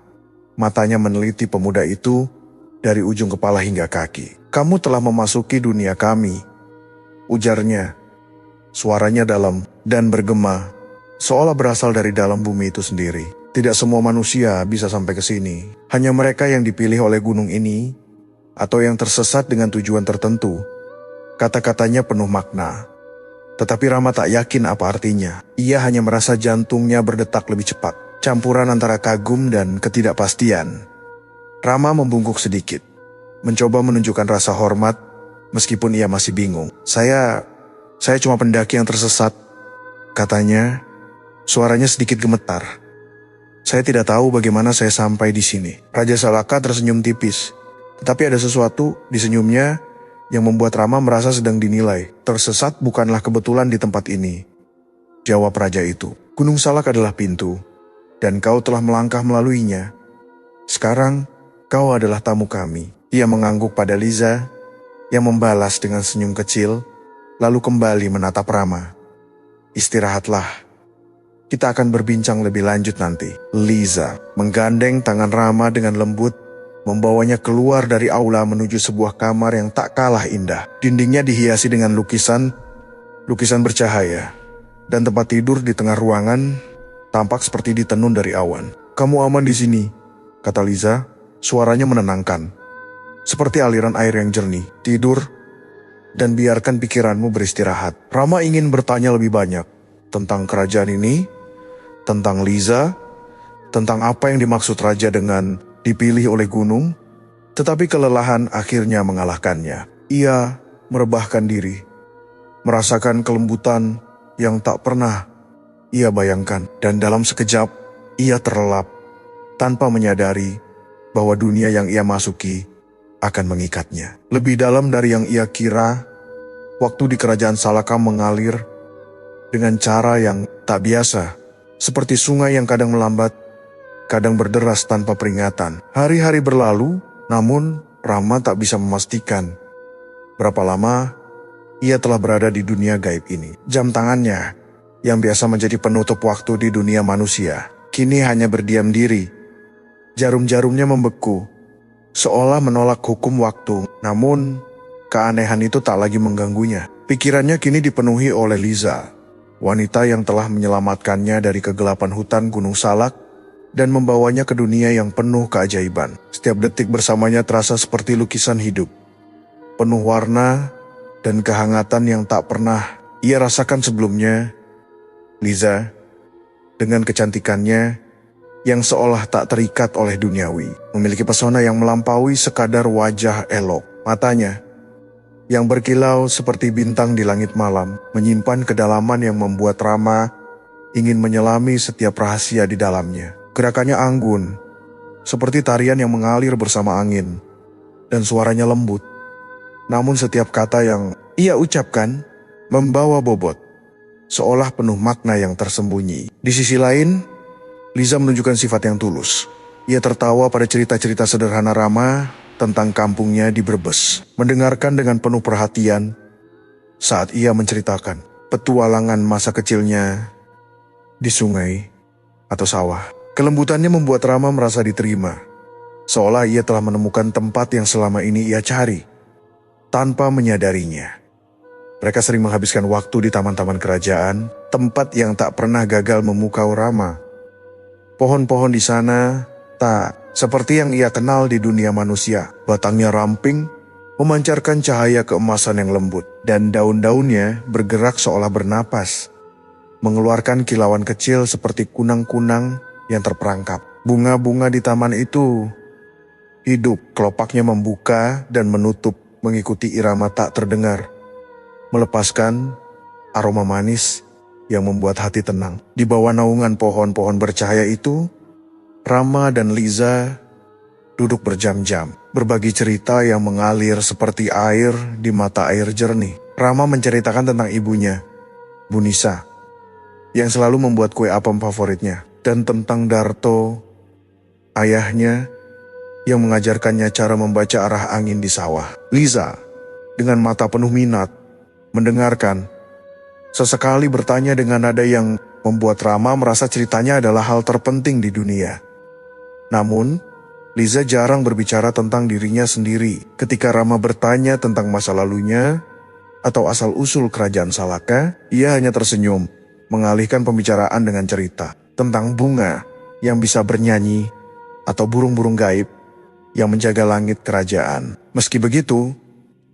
Matanya meneliti pemuda itu dari ujung kepala hingga kaki. "Kamu telah memasuki dunia kami," ujarnya. Suaranya dalam dan bergema, seolah berasal dari dalam bumi itu sendiri. Tidak semua manusia bisa sampai ke sini. Hanya mereka yang dipilih oleh gunung ini, atau yang tersesat dengan tujuan tertentu. Kata-katanya penuh makna. Tetapi Rama tak yakin apa artinya. Ia hanya merasa jantungnya berdetak lebih cepat. Campuran antara kagum dan ketidakpastian. Rama membungkuk sedikit. Mencoba menunjukkan rasa hormat, meskipun ia masih bingung. Saya cuma pendaki yang tersesat, katanya. Suaranya sedikit gemetar. Saya tidak tahu bagaimana saya sampai di sini. Raja Salaka tersenyum tipis. Tetapi ada sesuatu di senyumnya yang membuat Rama merasa sedang dinilai. Tersesat bukanlah kebetulan di tempat ini, jawab raja itu. Gunung Salak adalah pintu, dan kau telah melangkah melaluinya. Sekarang kau adalah tamu kami. Ia mengangguk pada Liza, yang membalas dengan senyum kecil, lalu kembali menatap Rama. Istirahatlah. Kita akan berbincang lebih lanjut nanti. Liza menggandeng tangan Rama dengan lembut, membawanya keluar dari aula menuju sebuah kamar yang tak kalah indah. Dindingnya dihiasi dengan lukisan bercahaya, dan tempat tidur di tengah ruangan tampak seperti ditenun dari awan. Kamu aman di sini, kata Liza, suaranya menenangkan. Seperti aliran air yang jernih. Tidur, dan biarkan pikiranmu beristirahat. Rama ingin bertanya lebih banyak tentang kerajaan ini, tentang Liza, tentang apa yang dimaksud raja dengan dipilih oleh gunung, tetapi kelelahan akhirnya mengalahkannya. Ia merebahkan diri, merasakan kelembutan yang tak pernah ia bayangkan, dan dalam sekejap ia terlelap tanpa menyadari bahwa dunia yang ia masuki akan mengikatnya. Lebih dalam dari yang ia kira, waktu di kerajaan Salaka mengalir dengan cara yang tak biasa, seperti sungai yang kadang melambat, kadang berderas tanpa peringatan. Hari-hari berlalu, namun Rama tak bisa memastikan berapa lama ia telah berada di dunia gaib ini. Jam tangannya, yang biasa menjadi penutup waktu di dunia manusia, kini hanya berdiam diri. Jarum-jarumnya membeku, seolah menolak hukum waktu. Namun, keanehan itu tak lagi mengganggunya. Pikirannya kini dipenuhi oleh Liza, wanita yang telah menyelamatkannya dari kegelapan hutan Gunung Salak dan membawanya ke dunia yang penuh keajaiban. Setiap detik bersamanya terasa seperti lukisan hidup, penuh warna dan kehangatan yang tak pernah ia rasakan sebelumnya. Liza, dengan kecantikannya yang seolah tak terikat oleh duniawi, memiliki pesona yang melampaui sekadar wajah elok. Matanya, yang berkilau seperti bintang di langit malam, menyimpan kedalaman yang membuat Rama ingin menyelami setiap rahasia di dalamnya. Gerakannya anggun, seperti tarian yang mengalir bersama angin, dan suaranya lembut. Namun setiap kata yang ia ucapkan membawa bobot, seolah penuh makna yang tersembunyi. Di sisi lain, Liza menunjukkan sifat yang tulus. Ia tertawa pada cerita-cerita sederhana Rama tentang kampungnya di Brebes, mendengarkan dengan penuh perhatian saat ia menceritakan petualangan masa kecilnya di sungai atau sawah. Kelembutannya membuat Rama merasa diterima, seolah ia telah menemukan tempat yang selama ini ia cari, tanpa menyadarinya. Mereka sering menghabiskan waktu di taman-taman kerajaan, tempat yang tak pernah gagal memukau Rama. Pohon-pohon di sana tak seperti yang ia kenal di dunia manusia. Batangnya ramping, memancarkan cahaya keemasan yang lembut, dan daun-daunnya bergerak seolah bernapas, mengeluarkan kilauan kecil seperti kunang-kunang yang terperangkap. Bunga-bunga di taman itu hidup, kelopaknya membuka dan menutup mengikuti irama tak terdengar, melepaskan aroma manis yang membuat hati tenang. Di bawah naungan pohon-pohon bercahaya itu, Rama dan Liza duduk berjam-jam, berbagi cerita yang mengalir seperti air di mata air jernih. Rama menceritakan tentang ibunya, Bunisa, yang selalu membuat kue apem favoritnya, dan tentang Darto, ayahnya, yang mengajarkannya cara membaca arah angin di sawah. Liza, dengan mata penuh minat, mendengarkan, sesekali bertanya dengan nada yang membuat Rama merasa ceritanya adalah hal terpenting di dunia. Namun, Liza jarang berbicara tentang dirinya sendiri. Ketika Rama bertanya tentang masa lalunya atau asal-usul kerajaan Salaka, ia hanya tersenyum, mengalihkan pembicaraan dengan cerita tentang bunga yang bisa bernyanyi atau burung-burung gaib yang menjaga langit kerajaan. Meski begitu,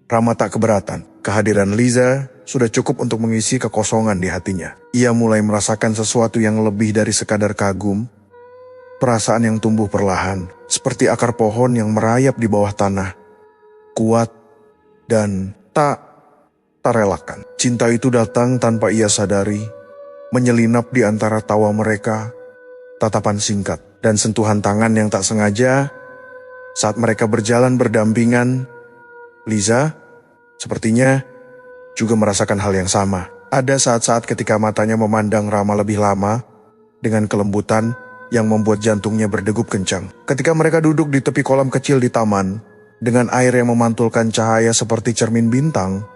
Rama tak keberatan. Kehadiran Liza sudah cukup untuk mengisi kekosongan di hatinya. Ia mulai merasakan sesuatu yang lebih dari sekadar kagum, perasaan yang tumbuh perlahan, seperti akar pohon yang merayap di bawah tanah, kuat dan tak relakan. Cinta itu datang tanpa ia sadari, menyelinap di antara tawa mereka, tatapan singkat, dan sentuhan tangan yang tak sengaja. Saat mereka berjalan berdampingan, Liza sepertinya juga merasakan hal yang sama. Ada saat-saat ketika matanya memandang Rama lebih lama dengan kelembutan yang membuat jantungnya berdegup kencang. Ketika mereka duduk di tepi kolam kecil di taman, dengan air yang memantulkan cahaya seperti cermin bintang,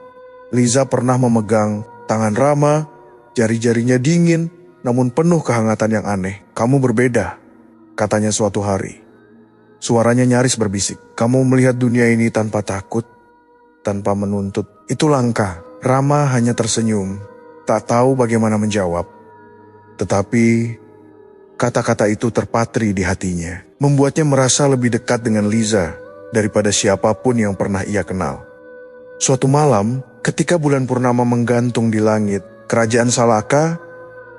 Liza pernah memegang tangan Rama, jari-jarinya dingin namun penuh kehangatan yang aneh. "Kamu berbeda," katanya suatu hari. Suaranya nyaris berbisik. "Kamu melihat dunia ini tanpa takut, tanpa menuntut." Itu langka. Rama hanya tersenyum, tak tahu bagaimana menjawab. Tetapi kata-kata itu terpatri di hatinya, membuatnya merasa lebih dekat dengan Liza daripada siapapun yang pernah ia kenal. Suatu malam, ketika bulan purnama menggantung di langit kerajaan Salaka,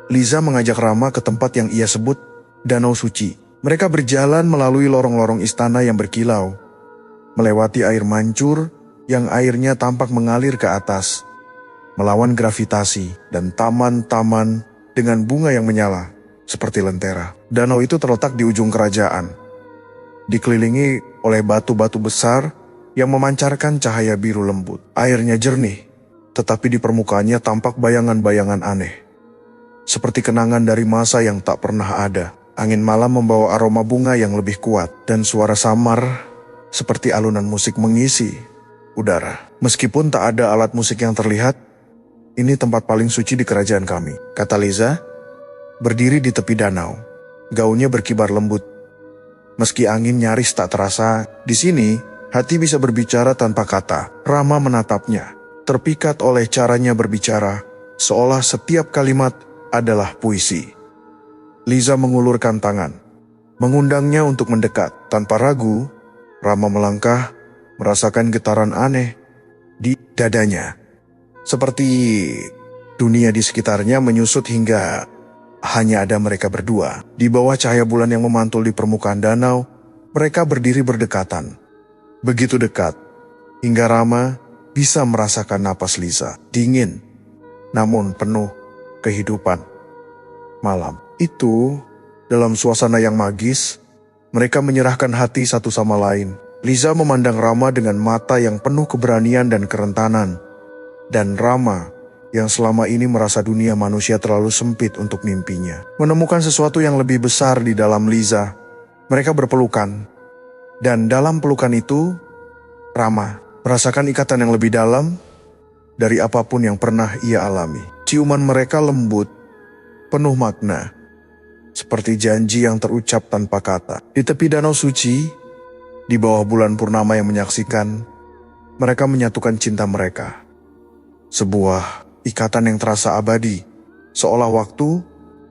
Liza mengajak Rama ke tempat yang ia sebut Danau Suci. Mereka berjalan melalui lorong-lorong istana yang berkilau, melewati air mancur yang airnya tampak mengalir ke atas, melawan gravitasi dan taman-taman dengan bunga yang menyala seperti lentera. Danau itu terletak di ujung kerajaan, dikelilingi oleh batu-batu besar yang memancarkan cahaya biru lembut. Airnya jernih, tetapi di permukaannya tampak bayangan-bayangan aneh, seperti kenangan dari masa yang tak pernah ada. Angin malam membawa aroma bunga yang lebih kuat, dan suara samar seperti alunan musik mengisi udara. "Meskipun tak ada alat musik yang terlihat, ini tempat paling suci di kerajaan kami," kata Liza, berdiri di tepi danau. Gaunnya berkibar lembut. Meski angin nyaris tak terasa, di sini hati bisa berbicara tanpa kata. Rama menatapnya, terpikat oleh caranya berbicara, seolah setiap kalimat adalah puisi. Liza mengulurkan tangan, mengundangnya untuk mendekat. Tanpa ragu, Rama melangkah, merasakan getaran aneh di dadanya. Seperti dunia di sekitarnya menyusut hingga hanya ada mereka berdua. Di bawah cahaya bulan yang memantul di permukaan danau, mereka berdiri berdekatan. Begitu dekat, hingga Rama bisa merasakan napas Liza. Dingin, namun penuh kehidupan. Malam itu, dalam suasana yang magis, mereka menyerahkan hati satu sama lain. Liza memandang Rama dengan mata yang penuh keberanian dan kerentanan. Dan Rama, yang selama ini merasa dunia manusia terlalu sempit untuk mimpinya, menemukan sesuatu yang lebih besar di dalam Liza. Mereka berpelukan. Dan dalam pelukan itu, Rama merasakan ikatan yang lebih dalam dari apapun yang pernah ia alami. Ciuman mereka lembut, penuh makna, seperti janji yang terucap tanpa kata. Di tepi danau suci, di bawah bulan purnama yang menyaksikan, mereka menyatukan cinta mereka. Sebuah ikatan yang terasa abadi, seolah waktu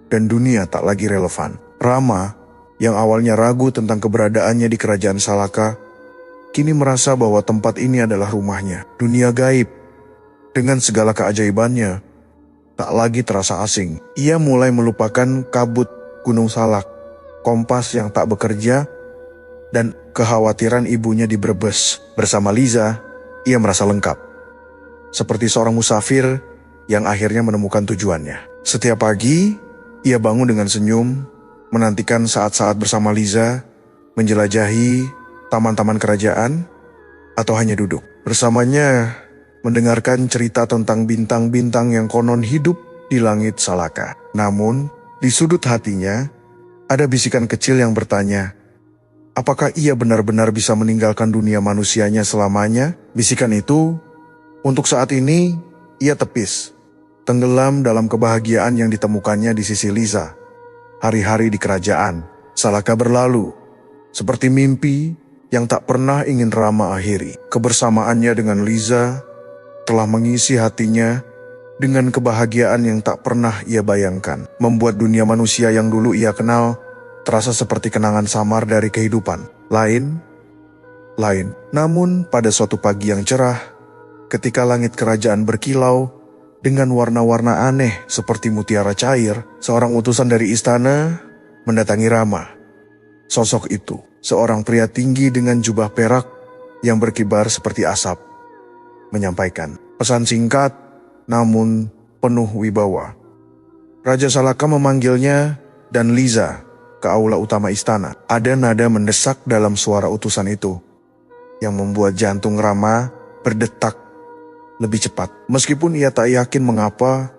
dan dunia tak lagi relevan. Rama, yang awalnya ragu tentang keberadaannya di kerajaan Salaka, kini merasa bahwa tempat ini adalah rumahnya. Dunia gaib, dengan segala keajaibannya, tak lagi terasa asing. Ia mulai melupakan kabut Gunung Salak, kompas yang tak bekerja, dan kekhawatiran ibunya di Brebes. Bersama Liza, ia merasa lengkap, seperti seorang musafir yang akhirnya menemukan tujuannya. Setiap pagi, ia bangun dengan senyum, menantikan saat-saat bersama Liza, menjelajahi taman-taman kerajaan, atau hanya duduk bersamanya, mendengarkan cerita tentang bintang-bintang yang konon hidup di langit Salaka. Namun, di sudut hatinya, ada bisikan kecil yang bertanya, apakah ia benar-benar bisa meninggalkan dunia manusianya selamanya? Bisikan itu, untuk saat ini, ia tepis, tenggelam dalam kebahagiaan yang ditemukannya di sisi Liza. Hari-hari di kerajaan Salaka berlalu, seperti mimpi yang tak pernah ingin Rama akhiri. Kebersamaannya dengan Liza telah mengisi hatinya dengan kebahagiaan yang tak pernah ia bayangkan, membuat dunia manusia yang dulu ia kenal terasa seperti kenangan samar dari kehidupan. Lain. Namun pada suatu pagi yang cerah, ketika langit kerajaan berkilau dengan warna-warna aneh seperti mutiara cair, seorang utusan dari istana mendatangi Rama. Sosok itu, seorang pria tinggi dengan jubah perak yang berkibar seperti asap, menyampaikan pesan singkat namun penuh wibawa. Raja Salaka memanggilnya dan Liza ke aula utama istana. Ada nada mendesak dalam suara utusan itu yang membuat jantung Rama berdetak lebih cepat. Meskipun ia tak yakin mengapa,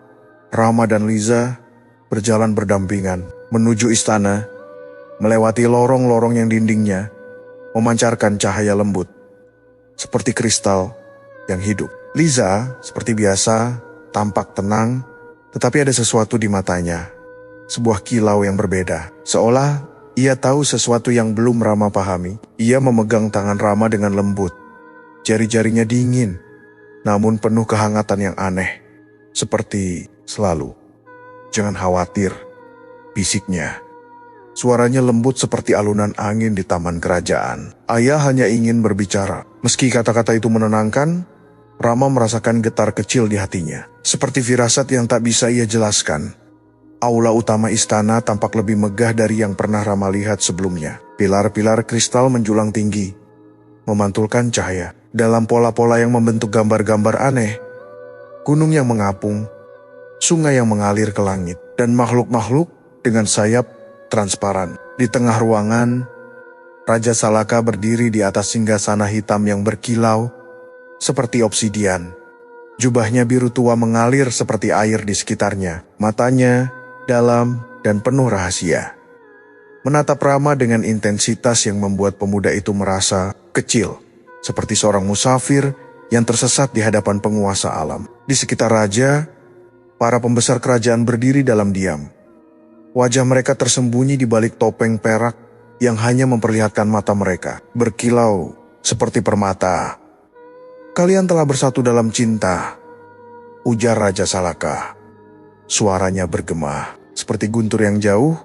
Rama dan Liza berjalan berdampingan menuju istana, melewati lorong-lorong yang dindingnya memancarkan cahaya lembut seperti kristal yang hidup. Liza seperti biasa tampak tenang, tetapi ada sesuatu di matanya, sebuah kilau yang berbeda. Seolah ia tahu sesuatu yang belum Rama pahami. Ia memegang tangan Rama dengan lembut. Jari-jarinya dingin, namun penuh kehangatan yang aneh. Seperti selalu. Jangan khawatir, bisiknya. Suaranya lembut seperti alunan angin di taman kerajaan. Ayah hanya ingin berbicara. Meski kata-kata itu menenangkan, Rama merasakan getar kecil di hatinya. Seperti firasat yang tak bisa ia jelaskan. Aula utama istana tampak lebih megah dari yang pernah Rama lihat sebelumnya. Pilar-pilar kristal menjulang tinggi, memantulkan cahaya. Dalam pola-pola yang membentuk gambar-gambar aneh, gunung yang mengapung, sungai yang mengalir ke langit, dan makhluk-makhluk dengan sayap transparan. Di tengah ruangan, Raja Salaka berdiri di atas singgasana hitam yang berkilau seperti obsidian. Jubahnya biru tua mengalir seperti air di sekitarnya. Matanya dalam dan penuh rahasia. Menatap Rama dengan intensitas yang membuat pemuda itu merasa kecil, seperti seorang musafir yang tersesat di hadapan penguasa alam. Di sekitar raja, para pembesar kerajaan berdiri dalam diam. Wajah mereka tersembunyi di balik topeng perak yang hanya memperlihatkan mata mereka, berkilau seperti permata. Kalian telah bersatu dalam cinta, ujar Raja Salaka. Suaranya bergema, seperti guntur yang jauh,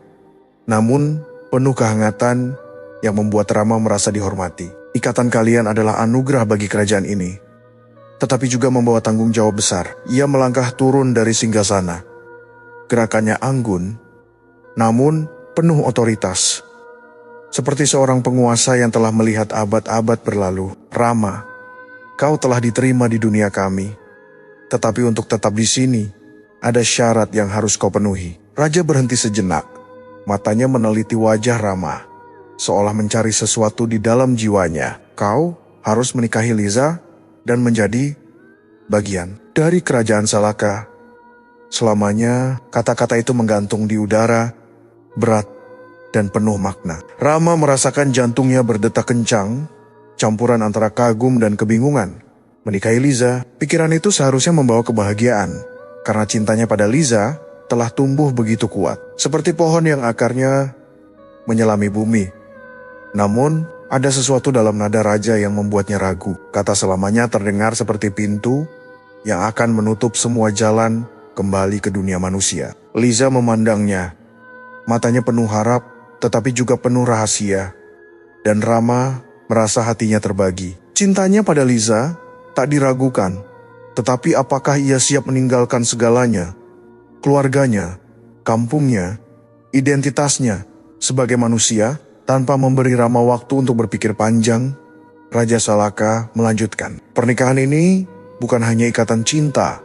namun penuh kehangatan yang membuat Rama merasa dihormati. Ikatan kalian adalah anugerah bagi kerajaan ini, tetapi juga membawa tanggung jawab besar. Ia melangkah turun dari singgasana. Gerakannya anggun, namun penuh otoritas. Seperti seorang penguasa yang telah melihat abad-abad berlalu. Rama, kau telah diterima di dunia kami, tetapi untuk tetap di sini, ada syarat yang harus kau penuhi. Raja berhenti sejenak, matanya meneliti wajah Rama, seolah mencari sesuatu di dalam jiwanya. Kau harus menikahi Liza dan menjadi bagian dari kerajaan Salaka. Selamanya, kata-kata itu menggantung di udara, berat dan penuh makna. Rama merasakan jantungnya berdetak kencang, campuran antara kagum dan kebingungan. Menikahi Liza, pikiran itu seharusnya membawa kebahagiaan, karena cintanya pada Liza telah tumbuh begitu kuat, seperti pohon yang akarnya menyelami bumi. Namun, ada sesuatu dalam nada raja yang membuatnya ragu. Kata selamanya terdengar seperti pintu yang akan menutup semua jalan kembali ke dunia manusia. Liza memandangnya, matanya penuh harap, tetapi juga penuh rahasia, dan Rama merasa hatinya terbagi. Cintanya pada Liza tak diragukan, tetapi apakah ia siap meninggalkan segalanya? Keluarganya, kampungnya, identitasnya sebagai manusia, tanpa memberi Rama waktu untuk berpikir panjang? Raja Salaka melanjutkan, pernikahan ini bukan hanya ikatan cinta,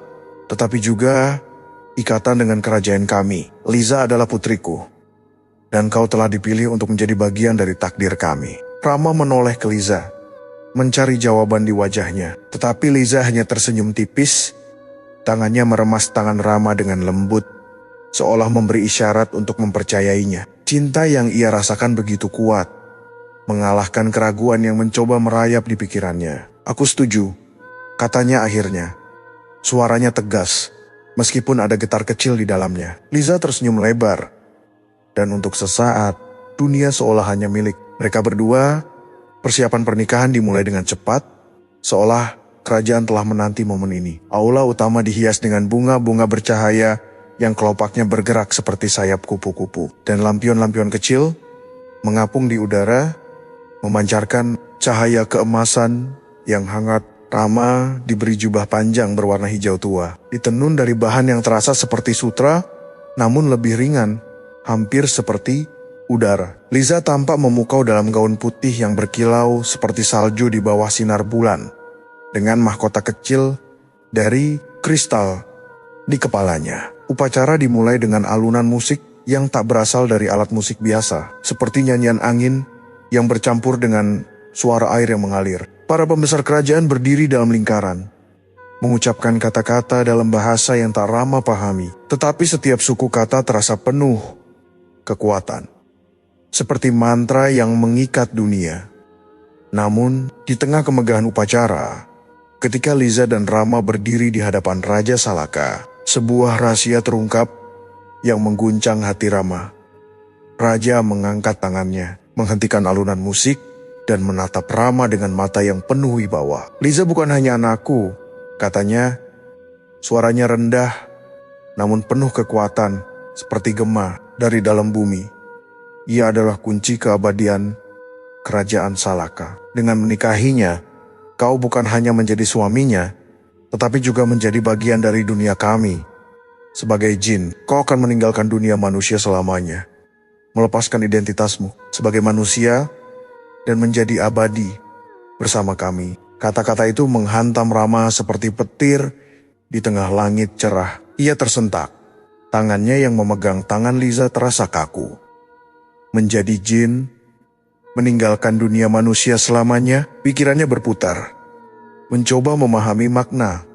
tetapi juga ikatan dengan kerajaan kami. Liza adalah putriku, dan kau telah dipilih untuk menjadi bagian dari takdir kami. Rama menoleh ke Liza, mencari jawaban di wajahnya. Tetapi Liza hanya tersenyum tipis, tangannya meremas tangan Rama dengan lembut, seolah memberi isyarat untuk mempercayainya. Cinta yang ia rasakan begitu kuat, mengalahkan keraguan yang mencoba merayap di pikirannya. Aku setuju, katanya akhirnya. Suaranya tegas, meskipun ada getar kecil di dalamnya. Liza tersenyum lebar, dan untuk sesaat, dunia seolah hanya milik mereka berdua. Persiapan pernikahan dimulai dengan cepat, seolah kerajaan telah menanti momen ini. Aula utama dihias dengan bunga-bunga bercahaya yang kelopaknya bergerak seperti sayap kupu-kupu, dan lampion-lampion kecil mengapung di udara, memancarkan cahaya keemasan yang hangat. Rama diberi jubah panjang berwarna hijau tua, ditenun dari bahan yang terasa seperti sutra, namun lebih ringan, hampir seperti udara. Liza tampak memukau dalam gaun putih yang berkilau seperti salju di bawah sinar bulan, dengan mahkota kecil dari kristal di kepalanya. Upacara dimulai dengan alunan musik yang tak berasal dari alat musik biasa, seperti nyanyian angin yang bercampur dengan suara air yang mengalir. Para pembesar kerajaan berdiri dalam lingkaran, mengucapkan kata-kata dalam bahasa yang tak Rama pahami, tetapi setiap suku kata terasa penuh kekuatan, seperti mantra yang mengikat dunia. Namun, di tengah kemegahan upacara, ketika Liza dan Rama berdiri di hadapan Raja Salaka, sebuah rahasia terungkap yang mengguncang hati Rama. Raja mengangkat tangannya, menghentikan alunan musik, dan menatap Rama dengan mata yang penuh wibawa. "Liza bukan hanya anakku," katanya. Suaranya rendah, namun penuh kekuatan, seperti gema dari dalam bumi. "Ia adalah kunci keabadian kerajaan Salaka. Dengan menikahinya, kau bukan hanya menjadi suaminya, tetapi juga menjadi bagian dari dunia kami. Sebagai jin, kau akan meninggalkan dunia manusia selamanya, melepaskan identitasmu sebagai manusia, dan menjadi abadi bersama kami." Kata-kata itu menghantam Rama seperti petir di tengah langit cerah. Ia tersentak. Tangannya yang memegang tangan Liza terasa kaku. Menjadi jin, meninggalkan dunia manusia selamanya, pikirannya berputar. Mencoba memahami makna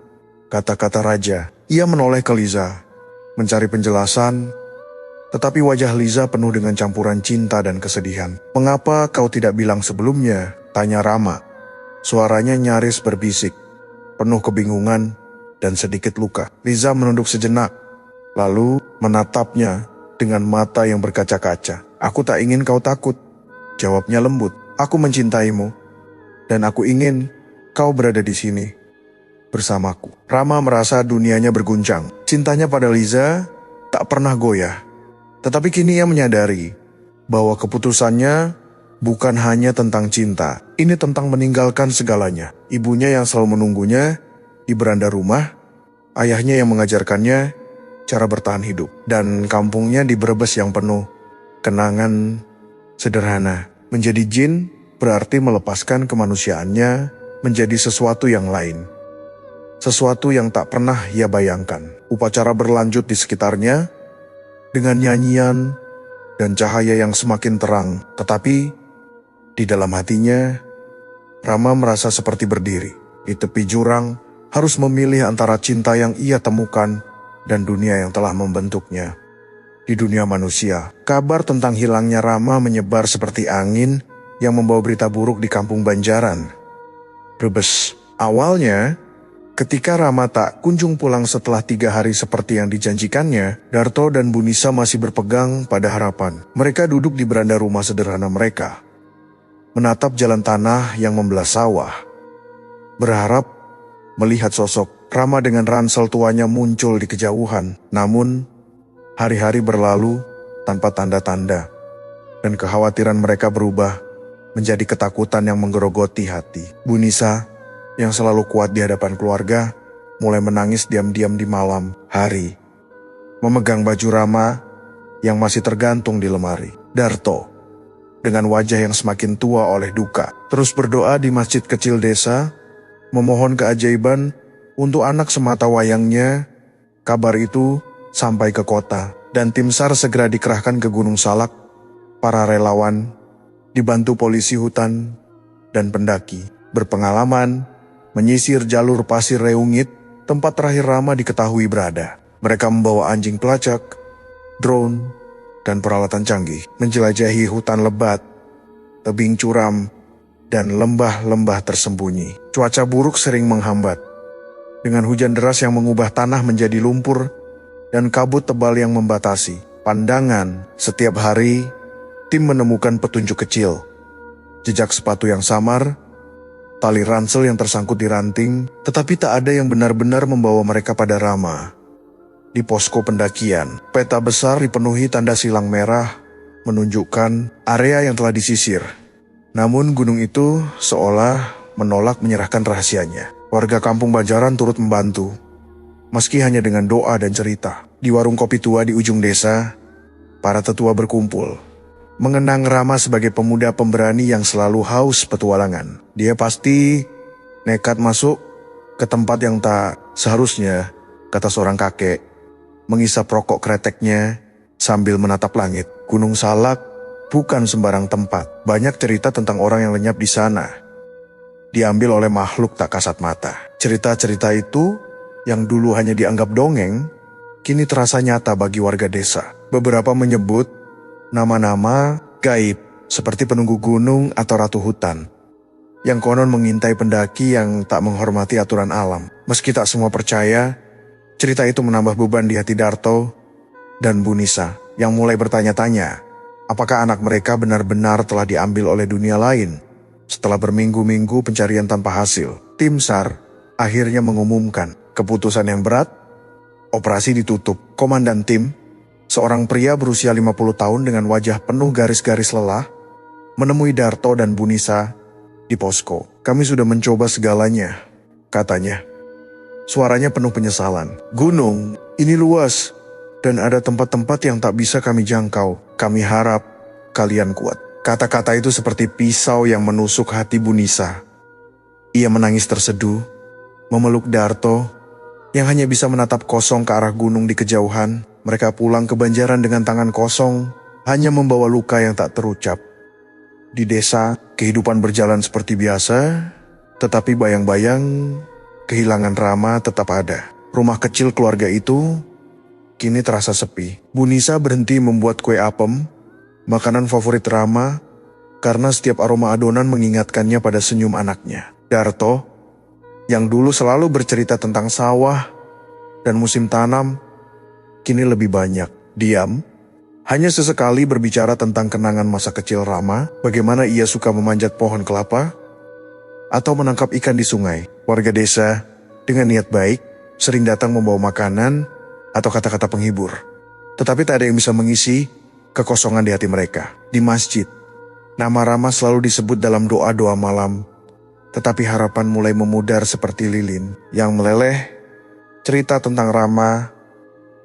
kata-kata raja. Ia menoleh ke Liza, mencari penjelasan, tetapi wajah Liza penuh dengan campuran cinta dan kesedihan. "Mengapa kau tidak bilang sebelumnya?" tanya Rama. Suaranya nyaris berbisik, penuh kebingungan dan sedikit luka. Liza menunduk sejenak, lalu menatapnya dengan mata yang berkaca-kaca. "Aku tak ingin kau takut," jawabnya lembut. "Aku mencintaimu, dan aku ingin kau berada di sini bersamaku." Rama merasa dunianya berguncang. Cintanya pada Liza tak pernah goyah. Tetapi kini ia menyadari bahwa keputusannya bukan hanya tentang cinta. Ini tentang meninggalkan segalanya. Ibunya yang selalu menunggunya di beranda rumah, ayahnya yang mengajarkannya cara bertahan hidup, dan kampungnya di Brebes yang penuh kenangan sederhana. Menjadi jin berarti melepaskan kemanusiaannya menjadi sesuatu yang lain. Sesuatu yang tak pernah ia bayangkan. Upacara berlanjut di sekitarnya, dengan nyanyian dan cahaya yang semakin terang, tetapi di dalam hatinya, Rama merasa seperti berdiri di tepi jurang, harus memilih antara cinta yang ia temukan dan dunia yang telah membentuknya. Di dunia manusia, kabar tentang hilangnya Rama menyebar seperti angin yang membawa berita buruk di kampung Banjaran, Brebes. Awalnya, ketika Rama tak kunjung pulang setelah 3 hari seperti yang dijanjikannya, Darto dan Bunisa masih berpegang pada harapan. Mereka duduk di beranda rumah sederhana mereka, menatap jalan tanah yang membelah sawah, berharap melihat sosok Rama dengan ransel tuanya muncul di kejauhan. Namun, hari-hari berlalu tanpa tanda-tanda, dan kekhawatiran mereka berubah menjadi ketakutan yang menggerogoti hati. Bunisa, yang selalu kuat di hadapan keluarga, mulai menangis diam-diam di malam hari, memegang baju Rama yang masih tergantung di lemari. Darto, dengan wajah yang semakin tua oleh duka, terus berdoa di masjid kecil desa, memohon keajaiban untuk anak semata wayangnya. Kabar itu sampai ke kota, dan tim SAR segera dikerahkan ke Gunung Salak. Para relawan, dibantu polisi hutan dan pendaki, berpengalaman menyisir jalur pasir Reungit, tempat terakhir Rama diketahui berada. Mereka membawa anjing pelacak, drone, dan peralatan canggih, menjelajahi hutan lebat, tebing curam, dan lembah-lembah tersembunyi. Cuaca buruk sering menghambat, dengan hujan deras yang mengubah tanah menjadi lumpur, dan kabut tebal yang membatasi pandangan. Setiap hari, tim menemukan petunjuk kecil, jejak sepatu yang samar, tali ransel yang tersangkut di ranting, tetapi tak ada yang benar-benar membawa mereka pada Rama. Di posko pendakian, peta besar dipenuhi tanda silang merah menunjukkan area yang telah disisir. Namun gunung itu seolah menolak menyerahkan rahasianya. Warga kampung Banjaran turut membantu, meski hanya dengan doa dan cerita. Di warung kopi tua di ujung desa, para tetua berkumpul, mengenang Rama sebagai pemuda pemberani yang selalu haus petualangan. Dia pasti nekat masuk ke tempat yang tak seharusnya, kata seorang kakek, mengisap rokok kreteknya sambil menatap langit. Gunung Salak bukan sembarang tempat. Banyak cerita tentang orang yang lenyap di sana, diambil oleh makhluk tak kasat mata. Cerita-cerita itu yang dulu hanya dianggap dongeng, kini terasa nyata bagi warga desa. Beberapa menyebut nama-nama gaib seperti penunggu gunung atau ratu hutan, yang konon mengintai pendaki yang tak menghormati aturan alam. Meski tak semua percaya, cerita itu menambah beban di hati Darto dan Bu Nisa, yang mulai bertanya-tanya, apakah anak mereka benar-benar telah diambil oleh dunia lain. Setelah berminggu-minggu pencarian tanpa hasil, tim SAR akhirnya mengumumkan keputusan yang berat. Operasi ditutup. Komandan tim, seorang pria berusia 50 tahun dengan wajah penuh garis-garis lelah, menemui Darto dan Bu Nisa di posko. Kami sudah mencoba segalanya, katanya. Suaranya penuh penyesalan. Gunung ini luas dan ada tempat-tempat yang tak bisa kami jangkau. Kami harap kalian kuat. Kata-kata itu seperti pisau yang menusuk hati Bu Nisa. Ia menangis terseduh, memeluk Darto yang hanya bisa menatap kosong ke arah gunung di kejauhan. Mereka pulang ke Banjaran dengan tangan kosong, hanya membawa luka yang tak terucap. Di desa, kehidupan berjalan seperti biasa, tetapi bayang-bayang kehilangan Rama tetap ada. Rumah kecil keluarga itu kini terasa sepi. Bu Nisa berhenti membuat kue apem, makanan favorit Rama, karena setiap aroma adonan mengingatkannya pada senyum anaknya. Darto, yang dulu selalu bercerita tentang sawah dan musim tanam, kini lebih banyak diam, hanya sesekali berbicara tentang kenangan masa kecil Rama, bagaimana ia suka memanjat pohon kelapa, atau menangkap ikan di sungai. Warga desa, dengan niat baik, sering datang membawa makanan atau kata-kata penghibur. Tetapi tak ada yang bisa mengisi kekosongan di hati mereka. Di masjid, nama Rama selalu disebut dalam doa-doa malam, tetapi harapan mulai memudar seperti lilin yang meleleh. Cerita tentang Rama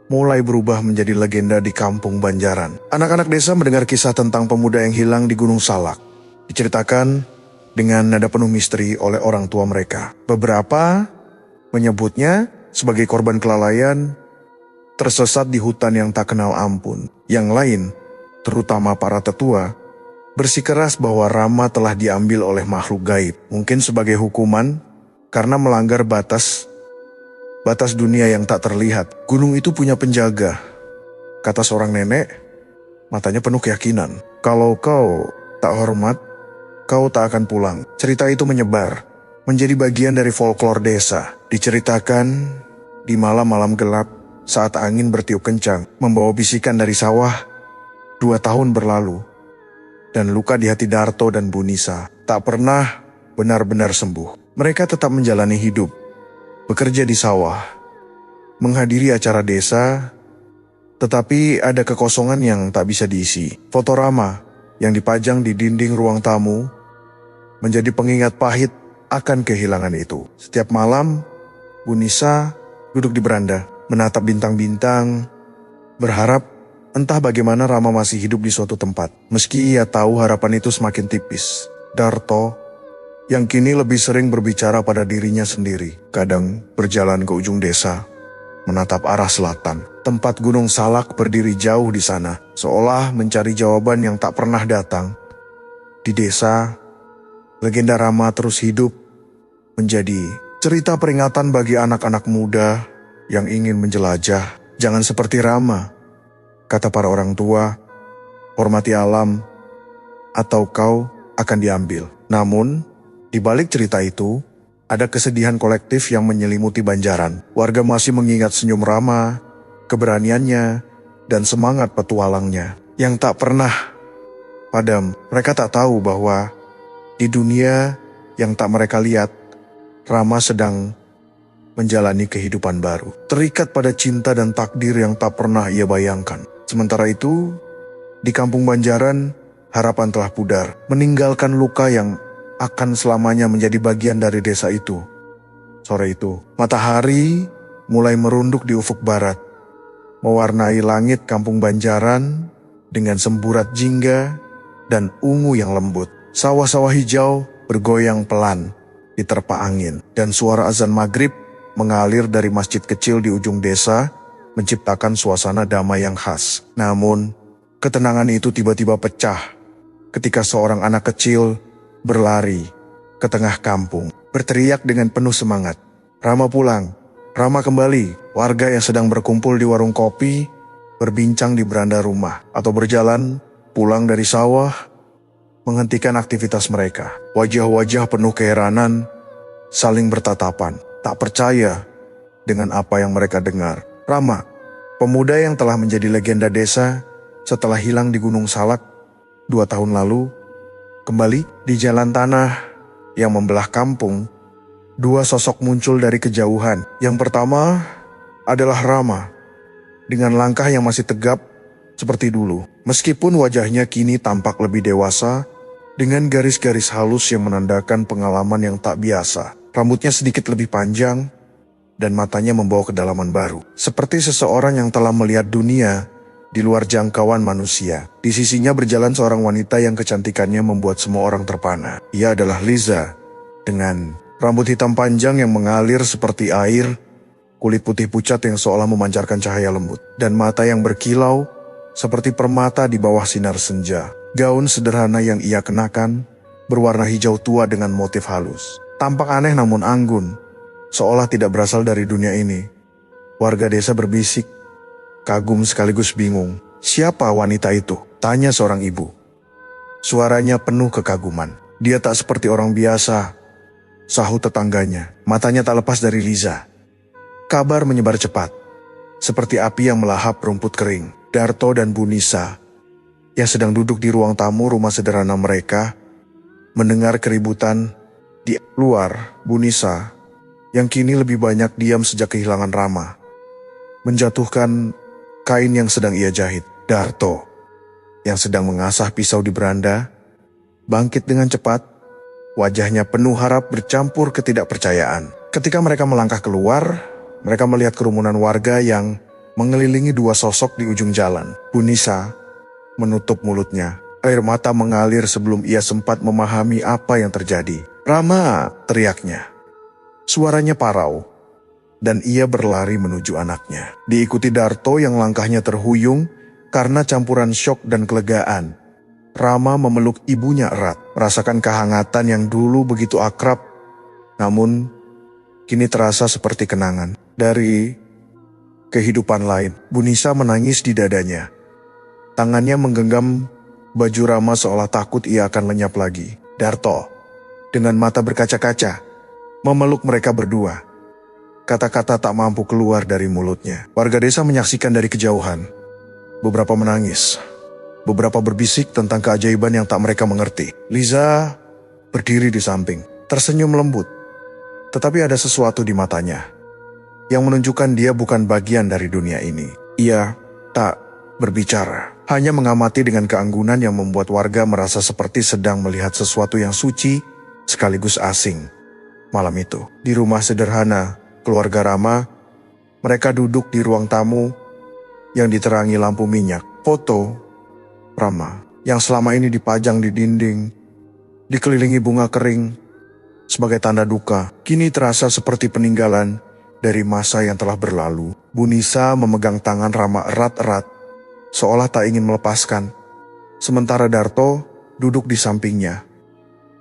mulai berubah menjadi legenda di kampung Banjaran. Anak-anak desa mendengar kisah tentang pemuda yang hilang di Gunung Salak. Diceritakan dengan nada penuh misteri oleh orang tua mereka. Beberapa menyebutnya sebagai korban kelalaian, tersesat di hutan yang tak kenal ampun. Yang lain, terutama para tetua, bersikeras bahwa Rama telah diambil oleh makhluk gaib. Mungkin sebagai hukuman karena melanggar batas dunia yang tak terlihat. Gunung itu punya penjaga, kata seorang nenek, matanya penuh keyakinan. Kalau kau tak hormat, kau tak akan pulang. Cerita itu menyebar, menjadi bagian dari folklore desa. Diceritakan di malam-malam gelap, saat angin bertiup kencang, membawa bisikan dari sawah. 2 tahun berlalu, dan luka di hati Darto dan Bu Nisa tak pernah benar-benar sembuh. Mereka tetap menjalani hidup, bekerja di sawah, menghadiri acara desa, tetapi ada kekosongan yang tak bisa diisi. Foto Rama yang dipajang di dinding ruang tamu menjadi pengingat pahit akan kehilangan itu. Setiap malam, Bu Nisa duduk di beranda, menatap bintang-bintang, berharap entah bagaimana Rama masih hidup di suatu tempat. Meski ia tahu harapan itu semakin tipis, Darto, yang kini lebih sering berbicara pada dirinya sendiri, kadang berjalan ke ujung desa, menatap arah selatan. Tempat Gunung Salak berdiri jauh di sana, seolah mencari jawaban yang tak pernah datang. Di desa, legenda Rama terus hidup, menjadi cerita peringatan bagi anak-anak muda yang ingin menjelajah. Jangan seperti Rama, kata para orang tua, hormati alam, atau kau akan diambil. Namun, di balik cerita itu, ada kesedihan kolektif yang menyelimuti Banjaran. Warga masih mengingat senyum Rama, keberaniannya, dan semangat petualangnya yang tak pernah padam. Mereka tak tahu bahwa di dunia yang tak mereka lihat, Rama sedang menjalani kehidupan baru, terikat pada cinta dan takdir yang tak pernah ia bayangkan. Sementara itu, Di kampung Banjaran, harapan telah pudar, meninggalkan luka yang akan selamanya menjadi bagian dari desa itu. Sore itu, matahari mulai merunduk di ufuk barat, mewarnai langit kampung Banjaran dengan semburat jingga dan ungu yang lembut. Sawah-sawah hijau bergoyang pelan diterpa angin, dan suara azan maghrib mengalir dari masjid kecil di ujung desa, menciptakan suasana damai yang khas. Namun, ketenangan itu tiba-tiba pecah ketika seorang anak kecil berlari ke tengah kampung, berteriak dengan penuh semangat, "Rama pulang, Rama kembali." Warga yang sedang berkumpul di warung kopi berbincang di beranda rumah atau berjalan pulang dari sawah menghentikan aktivitas mereka. Wajah-wajah penuh keheranan saling bertatapan, tak percaya dengan apa yang mereka dengar. Rama, pemuda yang telah menjadi legenda desa setelah hilang di Gunung Salak 2 tahun lalu, kembali di jalan tanah yang membelah kampung. 2 sosok muncul dari kejauhan. Yang pertama adalah Rama, dengan langkah yang masih tegap seperti dulu. Meskipun wajahnya kini tampak lebih dewasa, dengan garis-garis halus yang menandakan pengalaman yang tak biasa. Rambutnya sedikit lebih panjang, dan matanya membawa kedalaman baru. Seperti seseorang yang telah melihat dunia di luar jangkauan manusia. Di sisinya berjalan seorang wanita yang kecantikannya membuat semua orang terpana. Ia adalah Liza, dengan rambut hitam panjang yang mengalir seperti air, kulit putih pucat yang seolah memancarkan cahaya lembut, dan mata yang berkilau seperti permata di bawah sinar senja. Gaun sederhana yang ia kenakan berwarna hijau tua dengan motif halus. Tampak aneh namun anggun, seolah tidak berasal dari dunia ini. Warga desa berbisik, kagum sekaligus bingung. "Siapa wanita itu?" tanya seorang ibu. Suaranya penuh kekaguman. "Dia tak seperti orang biasa," sahut tetangganya. Matanya tak lepas dari Liza. Kabar menyebar cepat, seperti api yang melahap rumput kering. Darto dan Bu Nisa, yang sedang duduk di ruang tamu rumah sederhana mereka, mendengar keributan di luar. Bu Nisa, yang kini lebih banyak diam sejak kehilangan Rama, menjatuhkan kain yang sedang ia jahit. Darto, yang sedang mengasah pisau di beranda, bangkit dengan cepat, wajahnya penuh harap bercampur ketidakpercayaan. Ketika mereka melangkah keluar, mereka melihat kerumunan warga yang mengelilingi 2 sosok di ujung jalan. Bu Nisa menutup mulutnya. Air mata mengalir sebelum ia sempat memahami apa yang terjadi. "Rama!" teriaknya. Suaranya parau, dan ia berlari menuju anaknya. Diikuti Darto yang langkahnya terhuyung karena campuran syok dan kelegaan. Rama memeluk ibunya erat, merasakan kehangatan yang dulu begitu akrab, namun kini terasa seperti kenangan dari kehidupan lain. Bu Nisa menangis di dadanya. Tangannya menggenggam baju Rama seolah takut ia akan lenyap lagi. Darto, dengan mata berkaca-kaca, memeluk mereka berdua. Kata-kata tak mampu keluar dari mulutnya. Warga desa menyaksikan dari kejauhan. Beberapa menangis, beberapa berbisik tentang keajaiban yang tak mereka mengerti. Liza berdiri di samping, tersenyum lembut. Tetapi ada sesuatu di matanya yang menunjukkan dia bukan bagian dari dunia ini. Ia tak berbicara, hanya mengamati dengan keanggunan yang membuat warga merasa seperti sedang melihat sesuatu yang suci sekaligus asing. Malam itu, di rumah sederhana keluarga Rama, mereka duduk di ruang tamu yang diterangi lampu minyak. Foto Rama yang selama ini dipajang di dinding, dikelilingi bunga kering sebagai tanda duka, kini terasa seperti peninggalan dari masa yang telah berlalu. Bu Nisa memegang tangan Rama erat-erat, seolah tak ingin melepaskan. Sementara Darto duduk di sampingnya.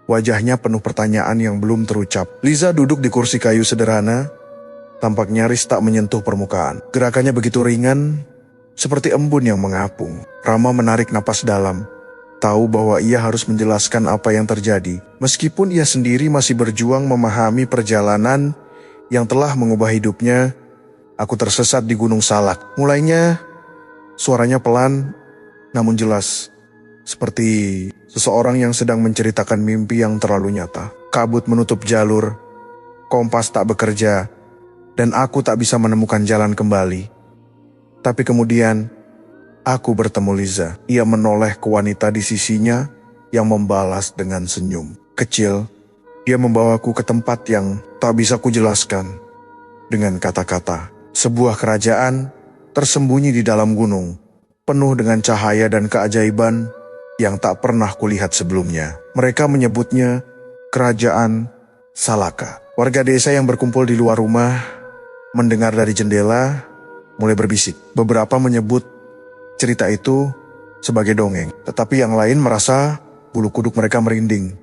Wajahnya penuh pertanyaan yang belum terucap. Liza duduk di kursi kayu sederhana, tampak nyaris tak menyentuh permukaan. Gerakannya begitu ringan, seperti embun yang mengapung. Rama menarik napas dalam, tahu bahwa ia harus menjelaskan apa yang terjadi. Meskipun ia sendiri masih berjuang memahami perjalanan yang telah mengubah hidupnya. "Aku tersesat di Gunung Salak." Mulainya, suaranya pelan namun jelas, seperti seseorang yang sedang menceritakan mimpi yang terlalu nyata. Kabut menutup jalur, kompas tak bekerja, dan aku tak bisa menemukan jalan kembali. Tapi kemudian, Aku bertemu Liza. Ia menoleh ke wanita di sisinya yang membalas dengan senyum. Kecil, dia membawaku ke tempat yang tak bisa kujelaskan dengan kata-kata. Sebuah kerajaan tersembunyi di dalam gunung, penuh dengan cahaya dan keajaiban yang tak pernah kulihat sebelumnya. Mereka menyebutnya Kerajaan Salaka. Warga desa yang berkumpul di luar rumah mendengar dari jendela mulai berbisik. Beberapa menyebut cerita itu sebagai dongeng, tetapi yang lain merasa bulu kuduk mereka merinding.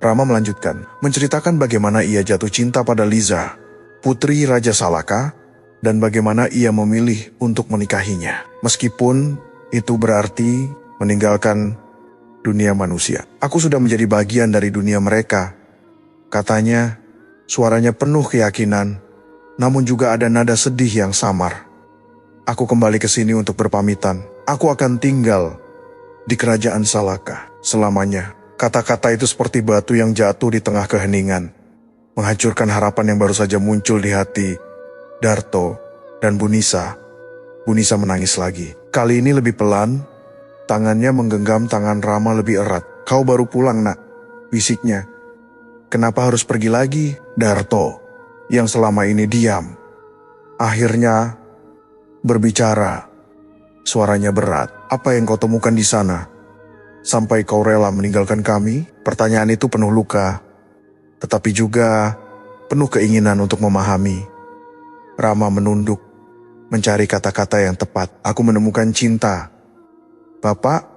Rama melanjutkan, menceritakan bagaimana ia jatuh cinta pada Liza, putri Raja Salaka, dan bagaimana ia memilih untuk menikahinya. Meskipun itu berarti meninggalkan dunia manusia. Aku sudah menjadi bagian dari dunia mereka. Katanya, suaranya penuh keyakinan, namun juga ada nada sedih yang samar. Aku kembali ke sini untuk berpamitan. Aku akan tinggal di Kerajaan Salaka selamanya. Kata-kata itu seperti batu yang jatuh di tengah keheningan, menghancurkan harapan yang baru saja muncul di hati Darto dan Bunisa. Bunisa menangis lagi. Kali ini lebih pelan, tangannya menggenggam tangan Rama lebih erat. Kau baru pulang, nak, bisiknya. Kenapa harus pergi lagi? Darto, yang selama ini diam, akhirnya berbicara. Suaranya berat. Apa yang kau temukan di sana? Sampai kau rela meninggalkan kami? Pertanyaan itu penuh luka, tetapi juga penuh keinginan untuk memahami. Rama menunduk, mencari kata-kata yang tepat. Aku menemukan cinta, Bapak,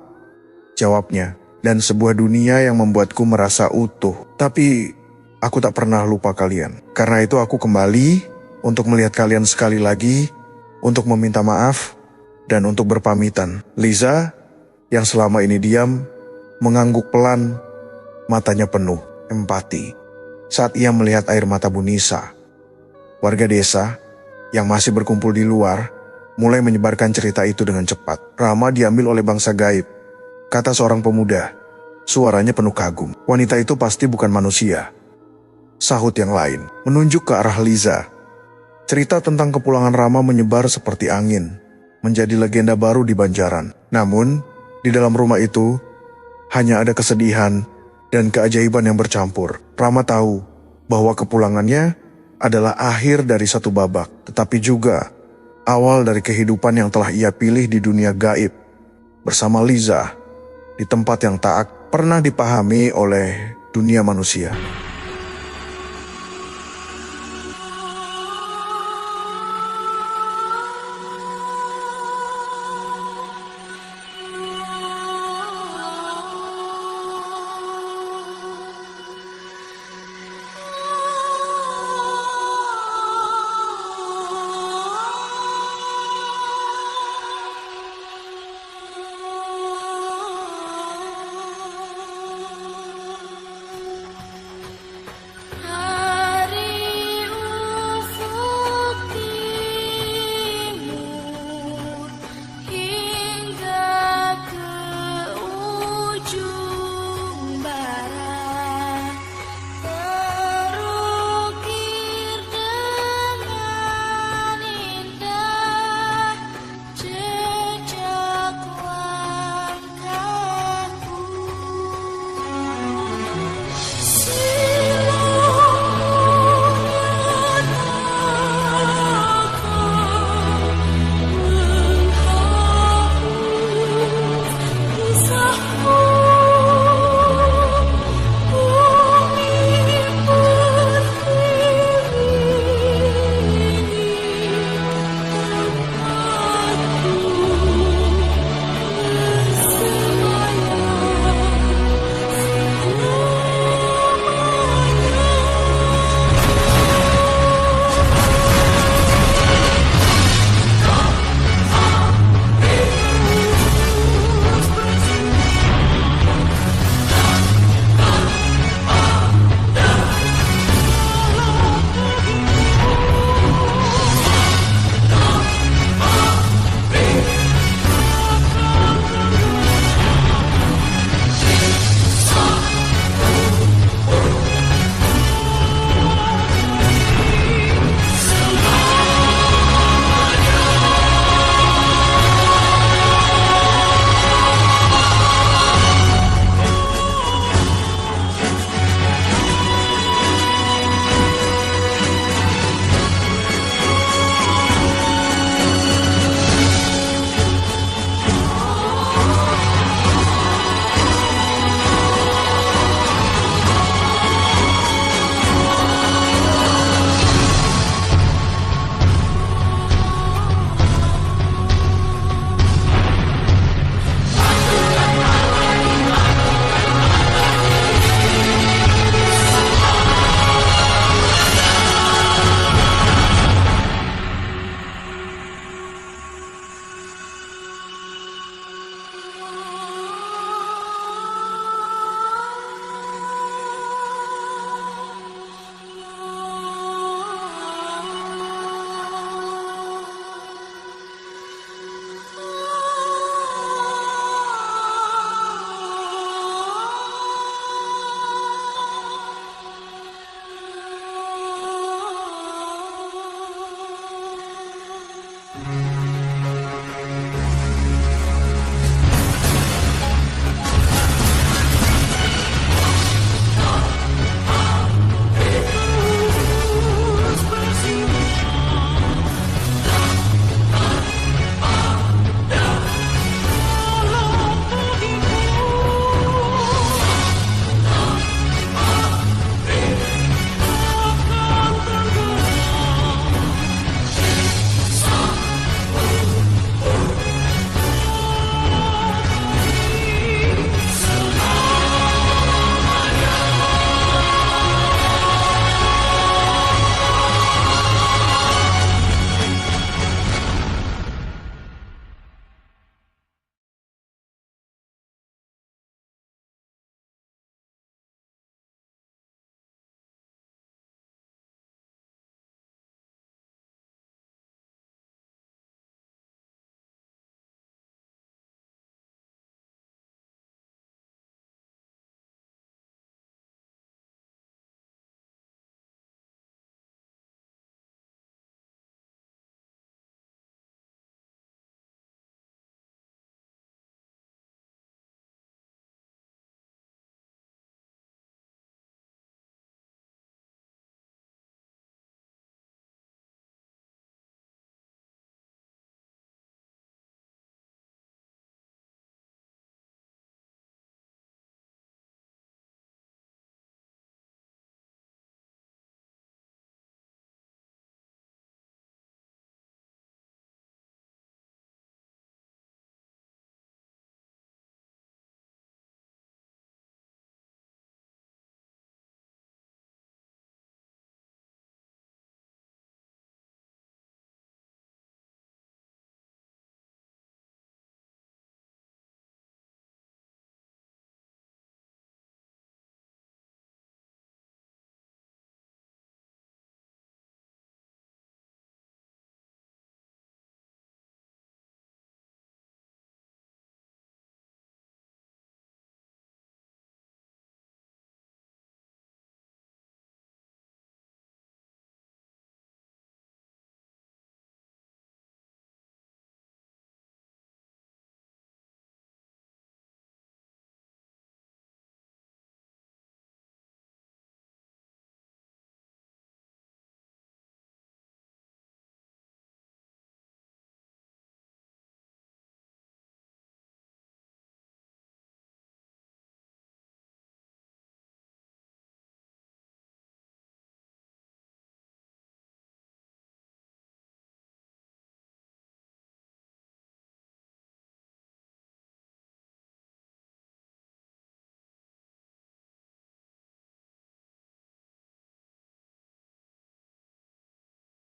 jawabnya, dan sebuah dunia yang membuatku merasa utuh. Tapi aku tak pernah lupa kalian. Karena itu aku kembali untuk melihat kalian sekali lagi, untuk meminta maaf, dan untuk berpamitan. Liza, yang selama ini diam, mengangguk pelan, matanya penuh empati saat ia melihat air mata Bunisa. Warga desa yang masih berkumpul di luar mulai menyebarkan cerita itu dengan cepat. Rama diambil oleh bangsa gaib, kata seorang pemuda. Suaranya penuh kagum. Wanita itu pasti bukan manusia, sahut yang lain, menunjuk ke arah Liza. Cerita tentang kepulangan Rama menyebar seperti angin, menjadi legenda baru di Banjaran. Namun, di dalam rumah itu hanya ada kesedihan dan keajaiban yang bercampur. Rama tahu bahwa kepulangannya adalah akhir dari satu babak, tetapi juga awal dari kehidupan yang telah ia pilih di dunia gaib bersama Liza, di tempat yang tak pernah dipahami oleh dunia manusia.